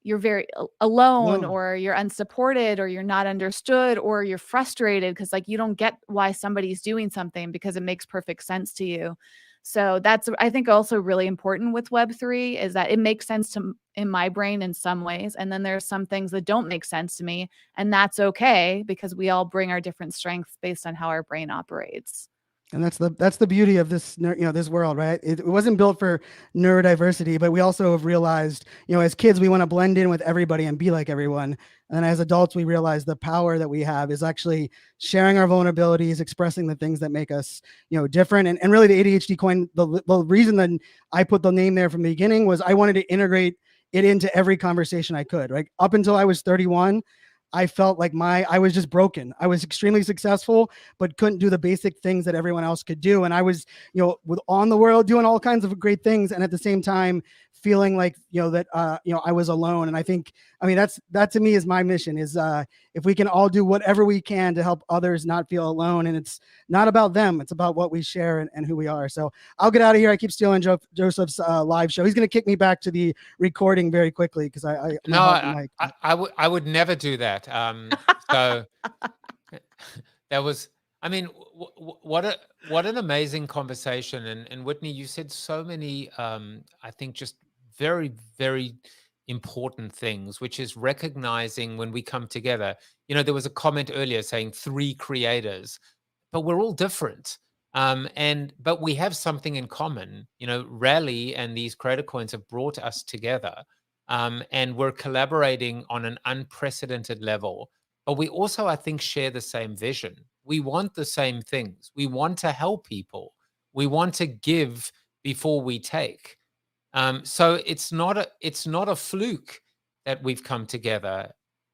you're very alone, No. or you're unsupported, or you're not understood, or you're frustrated because like you don't get why somebody's doing something because it makes perfect sense to you. So that's, I think, also really important with Web3 is that it makes sense to in my brain in some ways, and then there's some things that don't make sense to me, and that's okay because we all bring our different strengths based on how our brain operates. And that's the beauty of this, this world, right? It wasn't built for neurodiversity, but we also have realized, as kids, we want to blend in with everybody and be like everyone. And as adults, we realize the power that we have is actually sharing our vulnerabilities, expressing the things that make us, different. And really the ADHD coin, the reason that I put the name there from the beginning was I wanted to integrate it into every conversation I could, right? Up until I was 31, I felt like I was just broken. I was extremely successful, but couldn't do the basic things that everyone else could do. And I was, with on the world doing all kinds of great things. And at the same time, feeling like, that, I was alone. And that to me is my mission is, if we can all do whatever we can to help others not feel alone. And it's not about them. It's about what we share and who we are. So I'll get out of here. I keep stealing Joseph's live show. He's going to kick me back to the recording very quickly because I would never do that. So that was, what an amazing conversation. And Whitney, you said so many, I think just very, very important things, which is recognizing when we come together. There was a comment earlier saying 3 creators, but we're all different. But we have something in common. Rally and these creator coins have brought us together. And we're collaborating on an unprecedented level. But we also, I think, share the same vision. We want the same things. We want to help people. We want to give before we take. So it's not a fluke that we've come together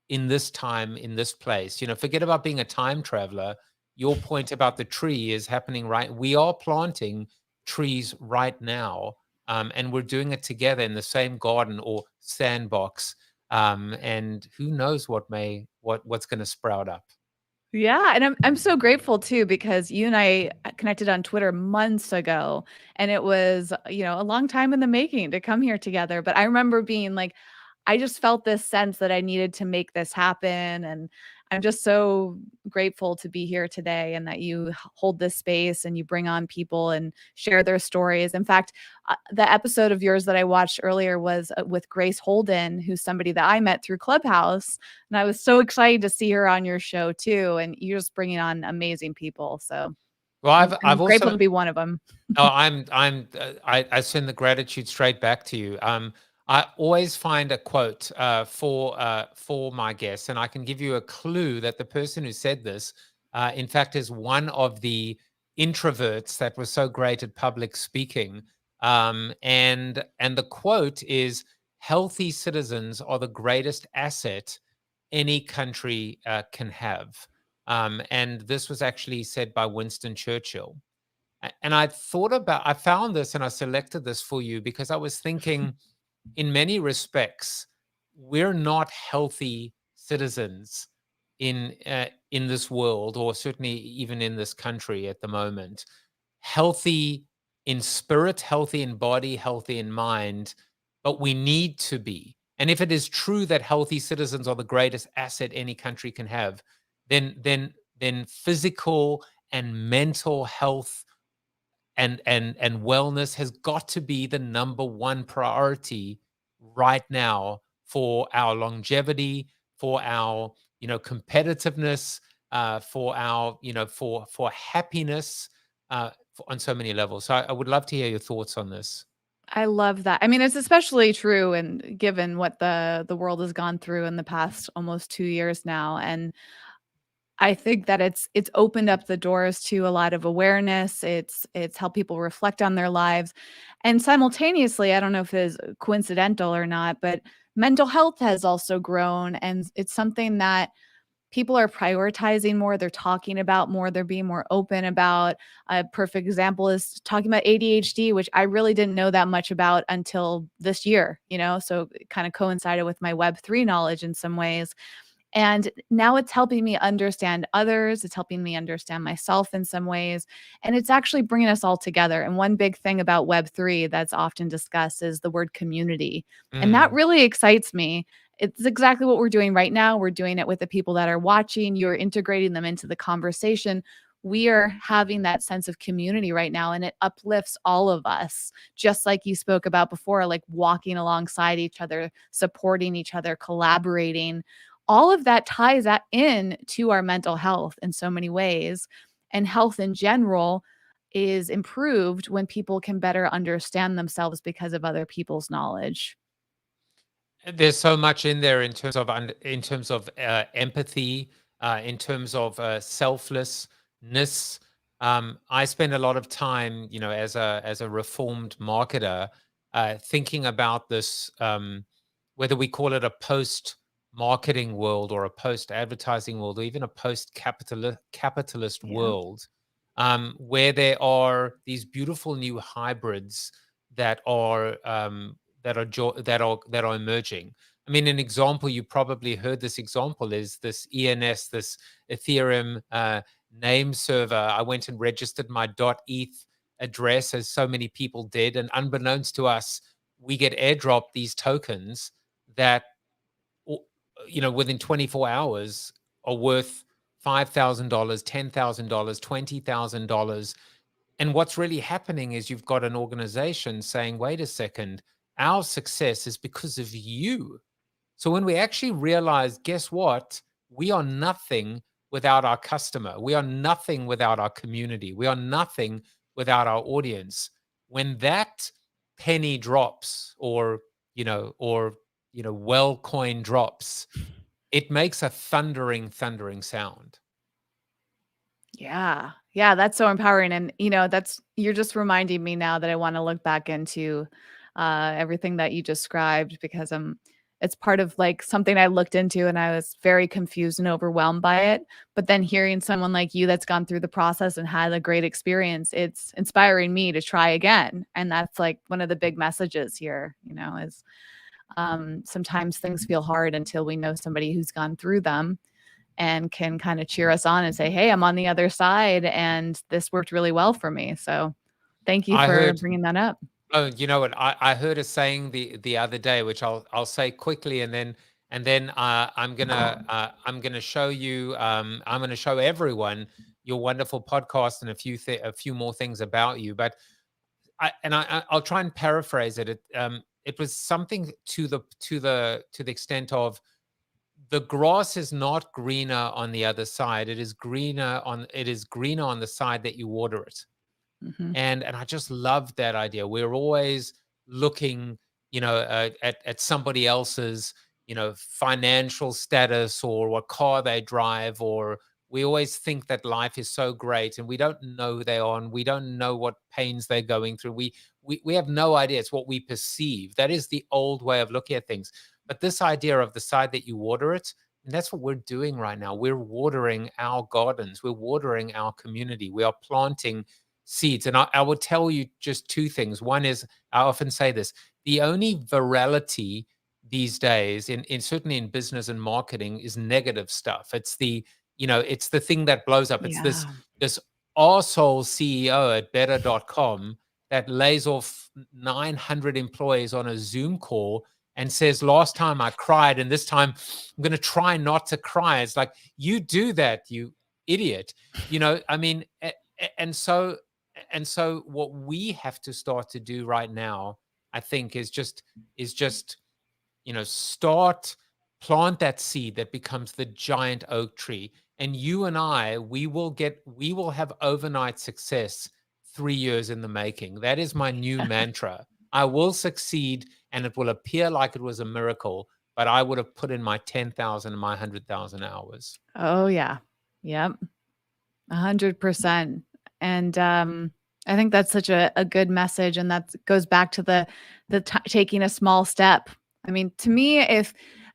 in this time, in this place. Forget about being a time traveler. Your point about the tree is happening right. We are planting trees right now. And we're doing it together in the same garden or sandbox. And who knows what's going to sprout up. Yeah, and I'm so grateful too, because you and I connected on Twitter months ago, and it was, a long time in the making to come here together. But I remember being like, I just felt this sense that I needed to make this happen. And I'm just so grateful to be here today, and that you hold this space and you bring on people and share their stories. In fact, the episode of yours that I watched earlier was with Grace Holden, who's somebody that I met through Clubhouse. And I was so excited to see her on your show too. And you're just bringing on amazing people. So well, I'm grateful also, to be one of them. I send the gratitude straight back to you. I always find a quote for my guests, and I can give you a clue that the person who said this, in fact, is one of the introverts that was so great at public speaking. And the quote is, "Healthy citizens are the greatest asset any country can have." And this was actually said by Winston Churchill. And I found this and I selected this for you because I was thinking, in many respects, we're not healthy citizens in this world, or certainly even in this country at the moment. Healthy in spirit, healthy in body, healthy in mind, but we need to be. And if it is true that healthy citizens are the greatest asset any country can have, then physical and mental health and wellness has got to be the number one priority right now for our longevity, for our competitiveness, for our for happiness on so many levels. So I would love to hear your thoughts on this. I love that. I mean, it's especially true and given what the world has gone through in the past almost 2 years now, and I think that it's opened up the doors to a lot of awareness. It's helped people reflect on their lives. And simultaneously, I don't know if it's coincidental or not, but mental health has also grown, and it's something that people are prioritizing more, they're talking about more, they're being more open about. A perfect example is talking about ADHD, which I really didn't know that much about until this year, so it kind of coincided with my Web3 knowledge in some ways. And now it's helping me understand others. It's helping me understand myself in some ways. And it's actually bringing us all together. And one big thing about Web3 that's often discussed is the word community. And that really excites me. It's exactly what we're doing right now. We're doing it with the people that are watching. You're integrating them into the conversation. We are having that sense of community right now, and it uplifts all of us, just like you spoke about before, like walking alongside each other, supporting each other, collaborating. All of that ties that in to our mental health in so many ways. And health in general is improved when people can better understand themselves because of other people's knowledge. There's so much in there in terms of empathy, in terms of selflessness. I spend a lot of time, as a reformed marketer, thinking about this, whether we call it a post-marketing world or a post-advertising world or even a post-capitalist world, where there are these beautiful new hybrids that are emerging. I mean, an example, you probably heard this example, is this ENS, this Ethereum name server. I went and registered my .eth address, as so many people did, and unbeknownst to us, we get airdropped these tokens that, within 24 hours are worth $5,000, $10,000, $20,000. And what's really happening is you've got an organization saying, wait a second, our success is because of you. So when we actually realize, guess what? We are nothing without our customer. We are nothing without our community. We are nothing without our audience. When that penny drops, or well coin drops, it makes a thundering sound. Yeah. Yeah, that's so empowering. And you're just reminding me now that I want to look back into everything that you described, because it's part of like something I looked into and I was very confused and overwhelmed by it. But then hearing someone like you that's gone through the process and had a great experience, it's inspiring me to try again. And that's like one of the big messages here, is sometimes things feel hard until we know somebody who's gone through them and can kind of cheer us on and say, hey, I'm on the other side and this worked really well for me. So thank you for bringing that up. Oh, you know what? I heard a saying the other day, which I'll say quickly, and then I'm gonna show you. I'm gonna show everyone your wonderful podcast and a few more things about you. But I'll try and paraphrase it. It was something to the extent of, the grass is not greener on the other side. It is greener on the side that you water it. Mm-hmm. And I just love that idea. We're always looking, at somebody else's, financial status or what car they drive, or we always think that life is so great and we don't know who they are and we don't know what pains they're going through. We have no idea. It's what we perceive. That is the old way of looking at things. But this idea of the side that you water it, and that's what we're doing right now. We're watering our gardens. We're watering our community. We are planting seeds. And I will tell you just two things. One is, I often say this, the only virality these days, certainly in business and marketing, is negative stuff. It's the thing that blows up. It's this arsehole CEO at better.com that lays off 900 employees on a Zoom call and says, last time I cried and this time I'm going to try not to cry. It's like, you do that, you idiot. And so what we have to start to do right now, I think, is just plant that seed that becomes the giant oak tree. And you and I, we will have overnight success 3 years in the making. That is my new mantra. I will succeed, and it will appear like it was a miracle, but I would have put in my 10,000 and my 100,000 hours. Oh yeah. Yep. 100%. And I think that's such a good message. And that goes back to the taking a small step. I mean, to me,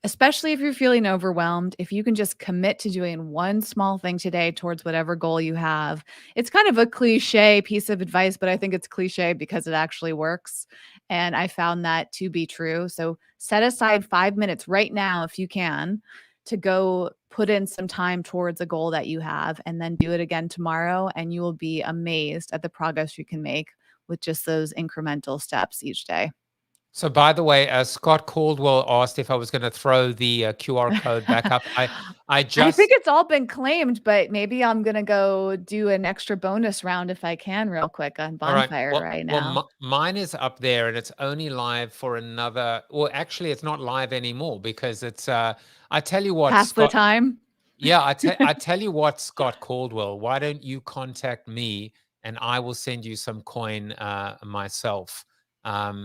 especially if you're feeling overwhelmed, if you can just commit to doing one small thing today towards whatever goal you have, it's kind of a cliche piece of advice, but I think it's cliche because it actually works. And I found that to be true. So set aside 5 minutes right now, if you can, to go put in some time towards a goal that you have, and then do it again tomorrow. And you will be amazed at the progress you can make with just those incremental steps each day. So, by the way, Scott Caldwell asked if I was going to throw the QR code back up. I think it's all been claimed, but maybe I'm going to go do an extra bonus round if I can real quick on Bonfire right now. Well, mine is up there, and it's only live for another. Well, actually, it's not live anymore because it's. I tell you what, half the time. Yeah, I tell you what, Scott Caldwell. Why don't you contact me, and I will send you some coin myself.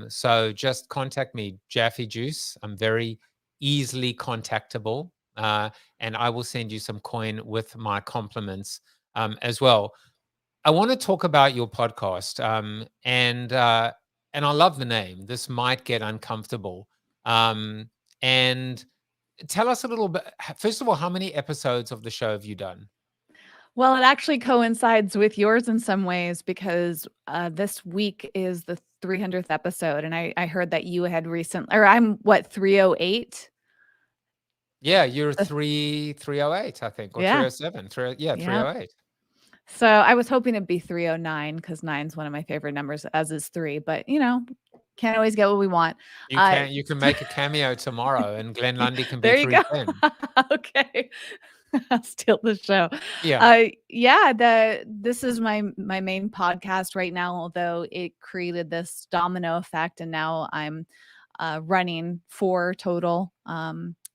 So just contact me, Jaffe Juice. I'm very easily contactable, and I will send you some coin with my compliments as well. I want to talk about your podcast, and I love the name. This Might Get Uncomfortable, and tell us a little bit. First of all, how many episodes of the show have you done? Well, it actually coincides with yours in some ways because this week is the 300th episode. And I heard that you had recently, or I'm what, 308? Yeah, you're 308, I think, or 307. 308. So I was hoping it'd be 309 because 9 is one of my favorite numbers, as is 3. But, you know, can't always get what we want. You can make a cameo tomorrow and Glenn Lundy can be there you 310. go. Okay. I'll steal the show. This is my main podcast right now, although it created this domino effect, and now I'm running 4 total,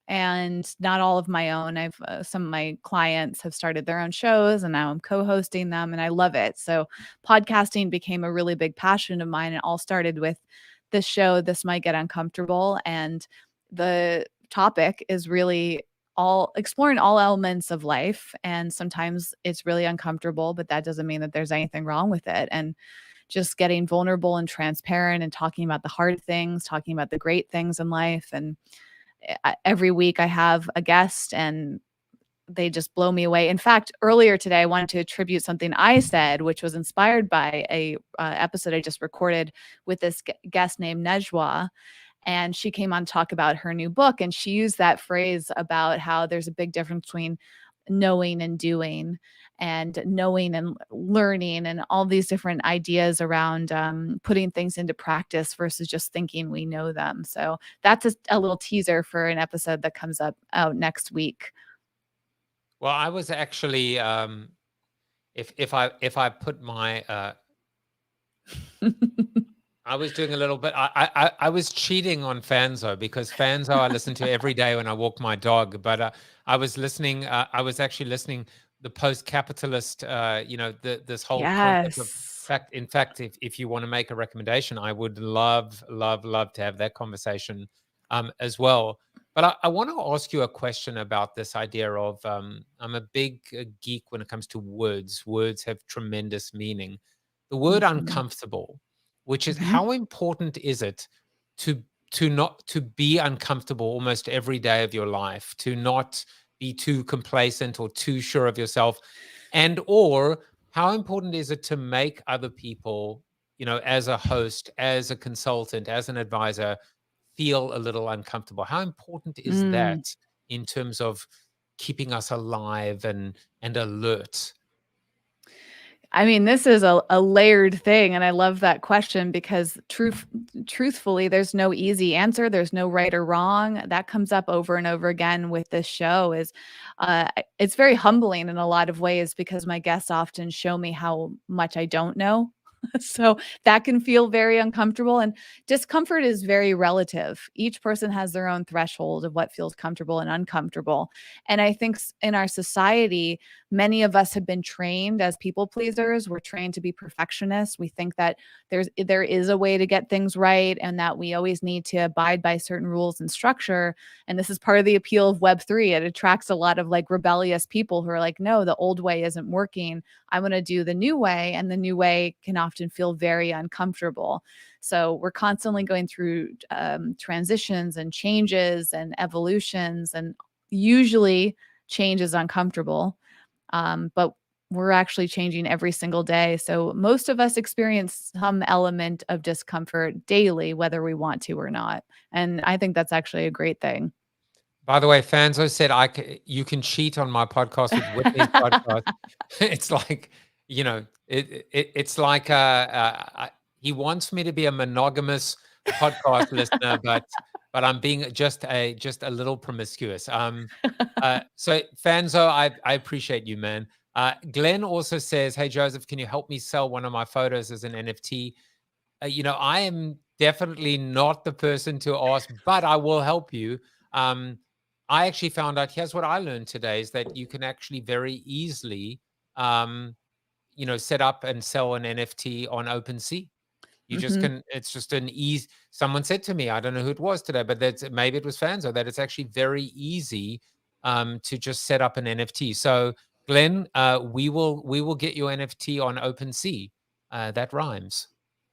and not all of my own. I've some of my clients have started their own shows, and now I'm co-hosting them, and I love it. So podcasting became a really big passion of mine. It all started with this show, This Might Get Uncomfortable, and the topic is really exploring all elements of life. And sometimes it's really uncomfortable, but that doesn't mean that there's anything wrong with it. And just getting vulnerable and transparent and talking about the hard things, talking about the great things in life. And every week I have a guest and they just blow me away. In fact, earlier today, I wanted to attribute something I said, which was inspired by a episode I just recorded with this guest named Nejwa. And she came on to talk about her new book. And she used that phrase about how there's a big difference between knowing and doing, and knowing and learning, and all these different ideas around putting things into practice versus just thinking we know them. So that's a little teaser for an episode that comes out next week. Well, I was actually, if I put my, I was doing a little bit. I was cheating on Fanzo because Fanzo I listen to every day when I walk my dog. But I was listening. I was actually listening the post-capitalist. This whole concept of fact. In fact, if you want to make a recommendation, I would love to have that conversation as well. But I want to ask you a question about this idea of I'm a big geek when it comes to words. Words have tremendous meaning. The word uncomfortable, which is how important is it to be uncomfortable almost every day of your life, to not be too complacent or too sure of yourself, or how important is it to make other people, as a host, as a consultant, as an advisor, feel a little uncomfortable? How important is that in terms of keeping us alive and alert? I mean, this is a layered thing. And I love that question because truthfully, there's no easy answer. There's no right or wrong. That comes up over and over again with this show. It's very humbling in a lot of ways because my guests often show me how much I don't know. So that can feel very uncomfortable, and discomfort is very relative. Each person has their own threshold of what feels comfortable and uncomfortable. And I think in our society, many of us have been trained as people pleasers. We're trained to be perfectionists. We think that there is a way to get things right and that we always need to abide by certain rules and structure. And this is part of the appeal of Web3. It attracts a lot of like rebellious people who are like, no, the old way isn't working. I'm going to do the new way. And the new way can often feel very uncomfortable. So we're constantly going through transitions and changes and evolutions, and usually change is uncomfortable. But we're actually changing every single day. So most of us experience some element of discomfort daily, whether we want to or not. And I think that's actually a great thing. By the way, Fanzo said you can cheat on my podcast with Whitney's podcast. It's like, you know, it's like he wants me to be a monogamous podcast listener, but I'm being just a little promiscuous. So Fanzo, I appreciate you, man. Glenn also says, "Hey Joseph, can you help me sell one of my photos as an NFT?" You know, I am definitely not the person to ask, but I will help you. I actually found out, here's what I learned today, is that you can actually very easily, you know, set up and sell an NFT on OpenSea. You just can, it's just an easy, someone said to me, I don't know who it was today, but maybe it was Fanzo, that it's actually very easy to just set up an NFT. So Glenn, we will get your NFT on OpenSea. That rhymes.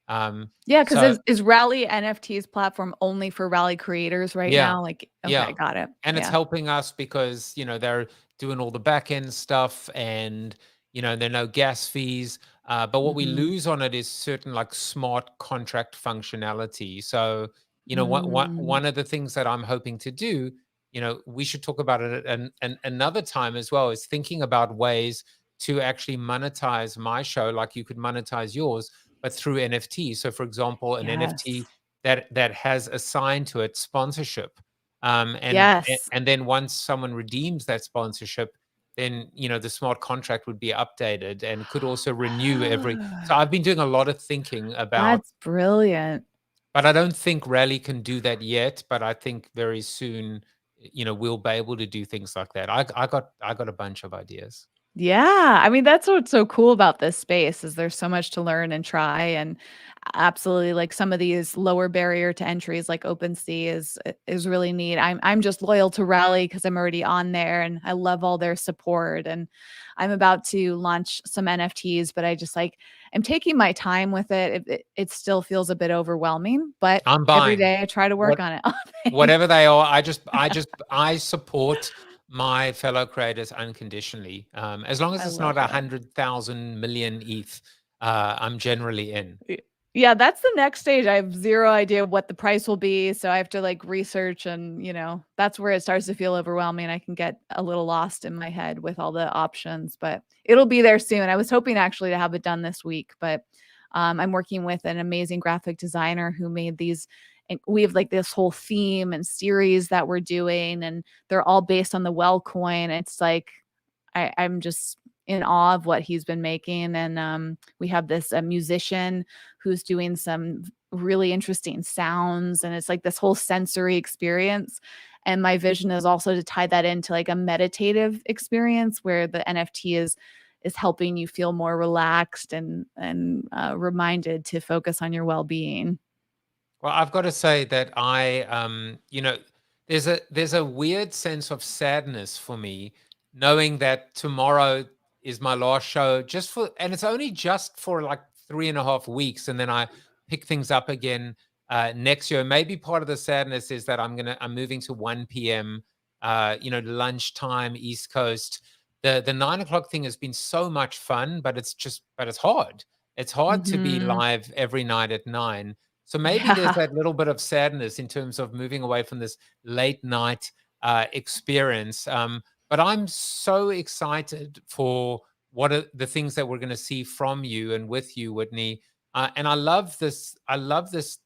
Yeah, because is Rally NFT's platform only for Rally creators right Yeah. now? Like, okay, got it. And it's helping us because, you know, they're doing all the back end stuff and, you know, there are no gas fees. But what we lose on it is certain like smart contract functionality. So, you know, one of the things that I'm hoping to do, you know, we should talk about it and another time as well, is thinking about ways to actually monetize my show, like you could monetize yours, but through NFT. So for example, an NFT that has assigned to it sponsorship. And then once someone redeems that sponsorship, then, you know, the smart contract would be updated and could also renew every. So I've been doing a lot of thinking about. That's brilliant. But I don't think Rally can do that yet. But I think very soon, you know, we'll be able to do things like that. I got a bunch of ideas. Yeah, I mean, that's what's so cool about this space is there's so much to learn and try. And absolutely, like some of these lower barrier to entries like OpenSea is really neat. I'm just loyal to Rally because I'm already on there and I love all their support. And I'm about to launch some NFTs, but I'm taking my time with it. It still feels a bit overwhelming, but I'm buying. every day I try to work on it. Whatever they are, I support my fellow creators unconditionally. As long as it's not 100,000 million ETH, I'm generally in. Yeah, that's the next stage. I have zero idea what the price will be. So I have to like research and, you know, that's where it starts to feel overwhelming. I can get a little lost in my head with all the options, but it'll be there soon. I was hoping actually to have it done this week, but I'm working with an amazing graphic designer who made these. And we have like this whole theme and series that we're doing, and they're all based on the Well coin. It's like, I'm just in awe of what he's been making. And we have this musician who's doing some really interesting sounds, and it's like this whole sensory experience. And my vision is also to tie that into like a meditative experience where the NFT is helping you feel more relaxed and reminded to focus on your well-being. Well, I've got to say that you know, there's a weird sense of sadness for me knowing that tomorrow is my last show and it's only just for like 3.5 weeks. And then I pick things up again next year. Maybe part of the sadness is that I'm moving to 1 p.m., you know, lunchtime, East Coast. The 9 o'clock thing has been so much fun, but it's hard. It's hard to be live every night at 9. So maybe there's that little bit of sadness in terms of moving away from this late night experience. But I'm so excited for what are the things that we're going to see from you and with you, Whitney. And I love this. I love this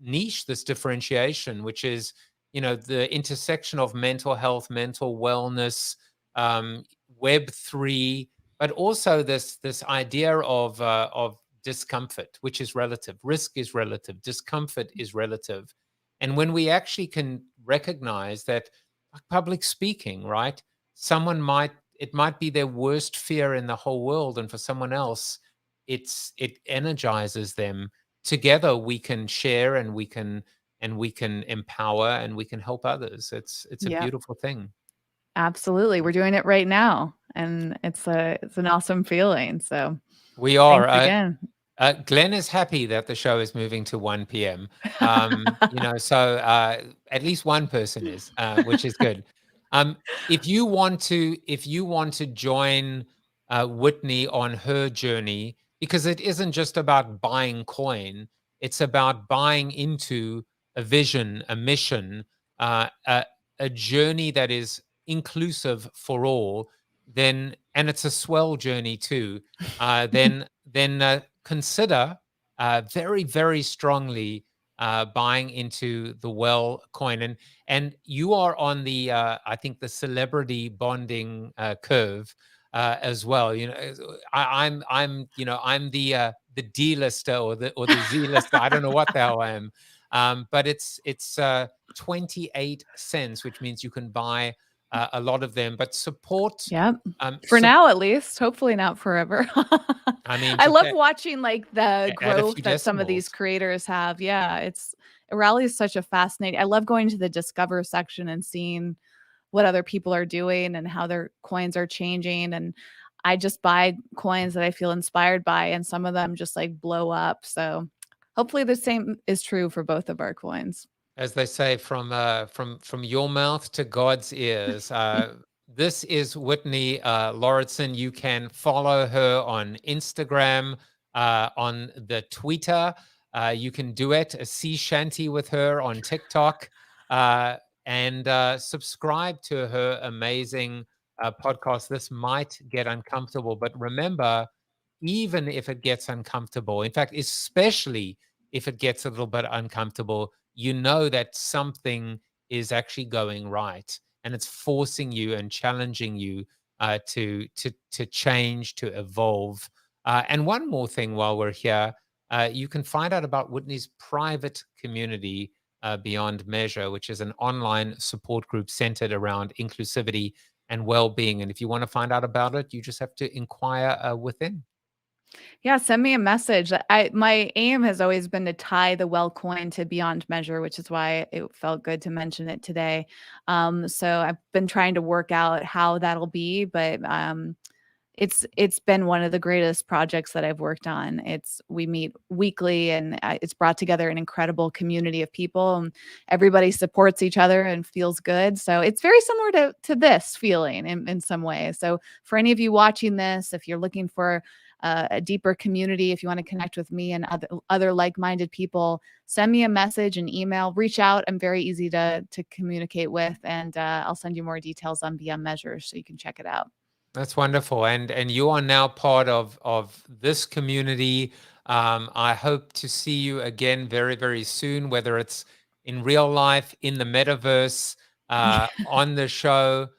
niche, this differentiation, which is, you know, the intersection of mental health, mental wellness, Web3, but also this idea of discomfort, which is relative. Risk is relative. Discomfort is relative. And when we actually can recognize that, like public speaking, right? Someone might it might be their worst fear in the whole world, and for someone else, it energizes them. Together, we can share, and we can empower, and we can help others. It's a Yeah. beautiful thing. Absolutely. We're doing it right now, and it's an awesome feeling. So We are. thanks again. Glenn is happy that the show is moving to 1 p.m. So at least one person is, which is good. If you want to join Whitney on her journey, because it isn't just about buying coin, it's about buying into a vision, a mission, a journey that is inclusive for all. And it's a swell journey too. Then consider very, very strongly buying into the Well coin. And you are on the I think the celebrity bonding curve as well. I'm the D-lister or the Z-lister. I don't know what the hell I am. But it's 28 cents, which means you can buy a lot of them. But support. Yep. For now, at least. Hopefully not forever. I mean, I love watching like the add a growth few that some of these decimals. creators have. Yeah, Rally is such a fascinating. I love going to the Discover section and seeing what other people are doing and how their coins are changing. And I just buy coins that I feel inspired by, and some of them just like blow up. So hopefully the same is true for both of our coins. As they say, from your mouth to God's ears. This is Whitney Lauritsen. You can follow her on Instagram, on the Twitter. You can duet a sea shanty with her on TikTok, and subscribe to her amazing podcast. This might get uncomfortable, but remember, even if it gets uncomfortable, in fact, especially if it gets a little bit uncomfortable, you know that something is actually going right, and it's forcing you and challenging you to change, to evolve. And one more thing while we're here, you can find out about Whitney's private community, Beyond Measure, which is an online support group centered around inclusivity and well-being. And if you want to find out about it, you just have to inquire within. Yeah, send me a message. My aim has always been to tie the Well coin to Beyond Measure, which is why it felt good to mention it today. So I've been trying to work out how that'll be, but it's been one of the greatest projects that I've worked on. We meet weekly, and it's brought together an incredible community of people, and everybody supports each other and feels good. So it's very similar to this feeling in some ways. So for any of you watching this, if you're looking for a deeper community, if you want to connect with me and other like-minded people, send me a message, an email, reach out. I'm very easy to communicate with, and I'll send you more details on Beyond Measure so you can check it out. That's wonderful. And you are now part of this community. I hope to see you again very, very soon, whether it's in real life, in the metaverse, on the show.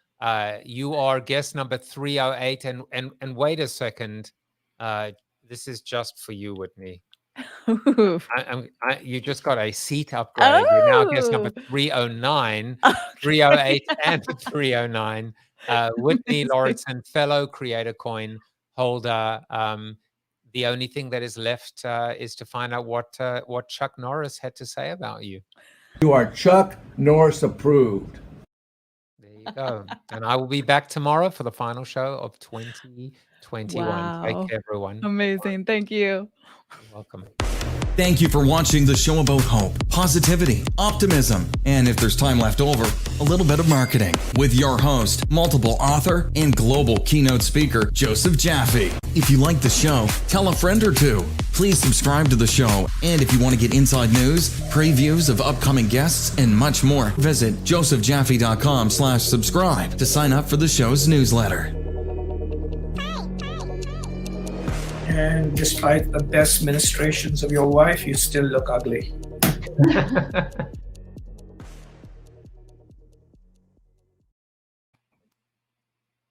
You are guest number 308. And wait a second. This is just for you, Whitney. You just got a seat upgrade. You're now guest number 309, 308, and 309. Whitney Lauritsen, fellow Creator Coin holder. The only thing that is left is to find out what Chuck Norris had to say about you. You are Chuck Norris approved. There you go. And I will be back tomorrow for the final show of 2021. Wow. Take care, everyone. Amazing. Thank you. You're welcome. Thank you for watching the show about hope, positivity, optimism, and if there's time left over, a little bit of marketing with your host, multiple author, and global keynote speaker, Joseph Jaffe. If you like the show, tell a friend or two. Please subscribe to the show, and if you want to get inside news, previews of upcoming guests, and much more, visit josephjaffe.com/subscribe to sign up for the show's newsletter. And despite the best ministrations of your wife, you still look ugly.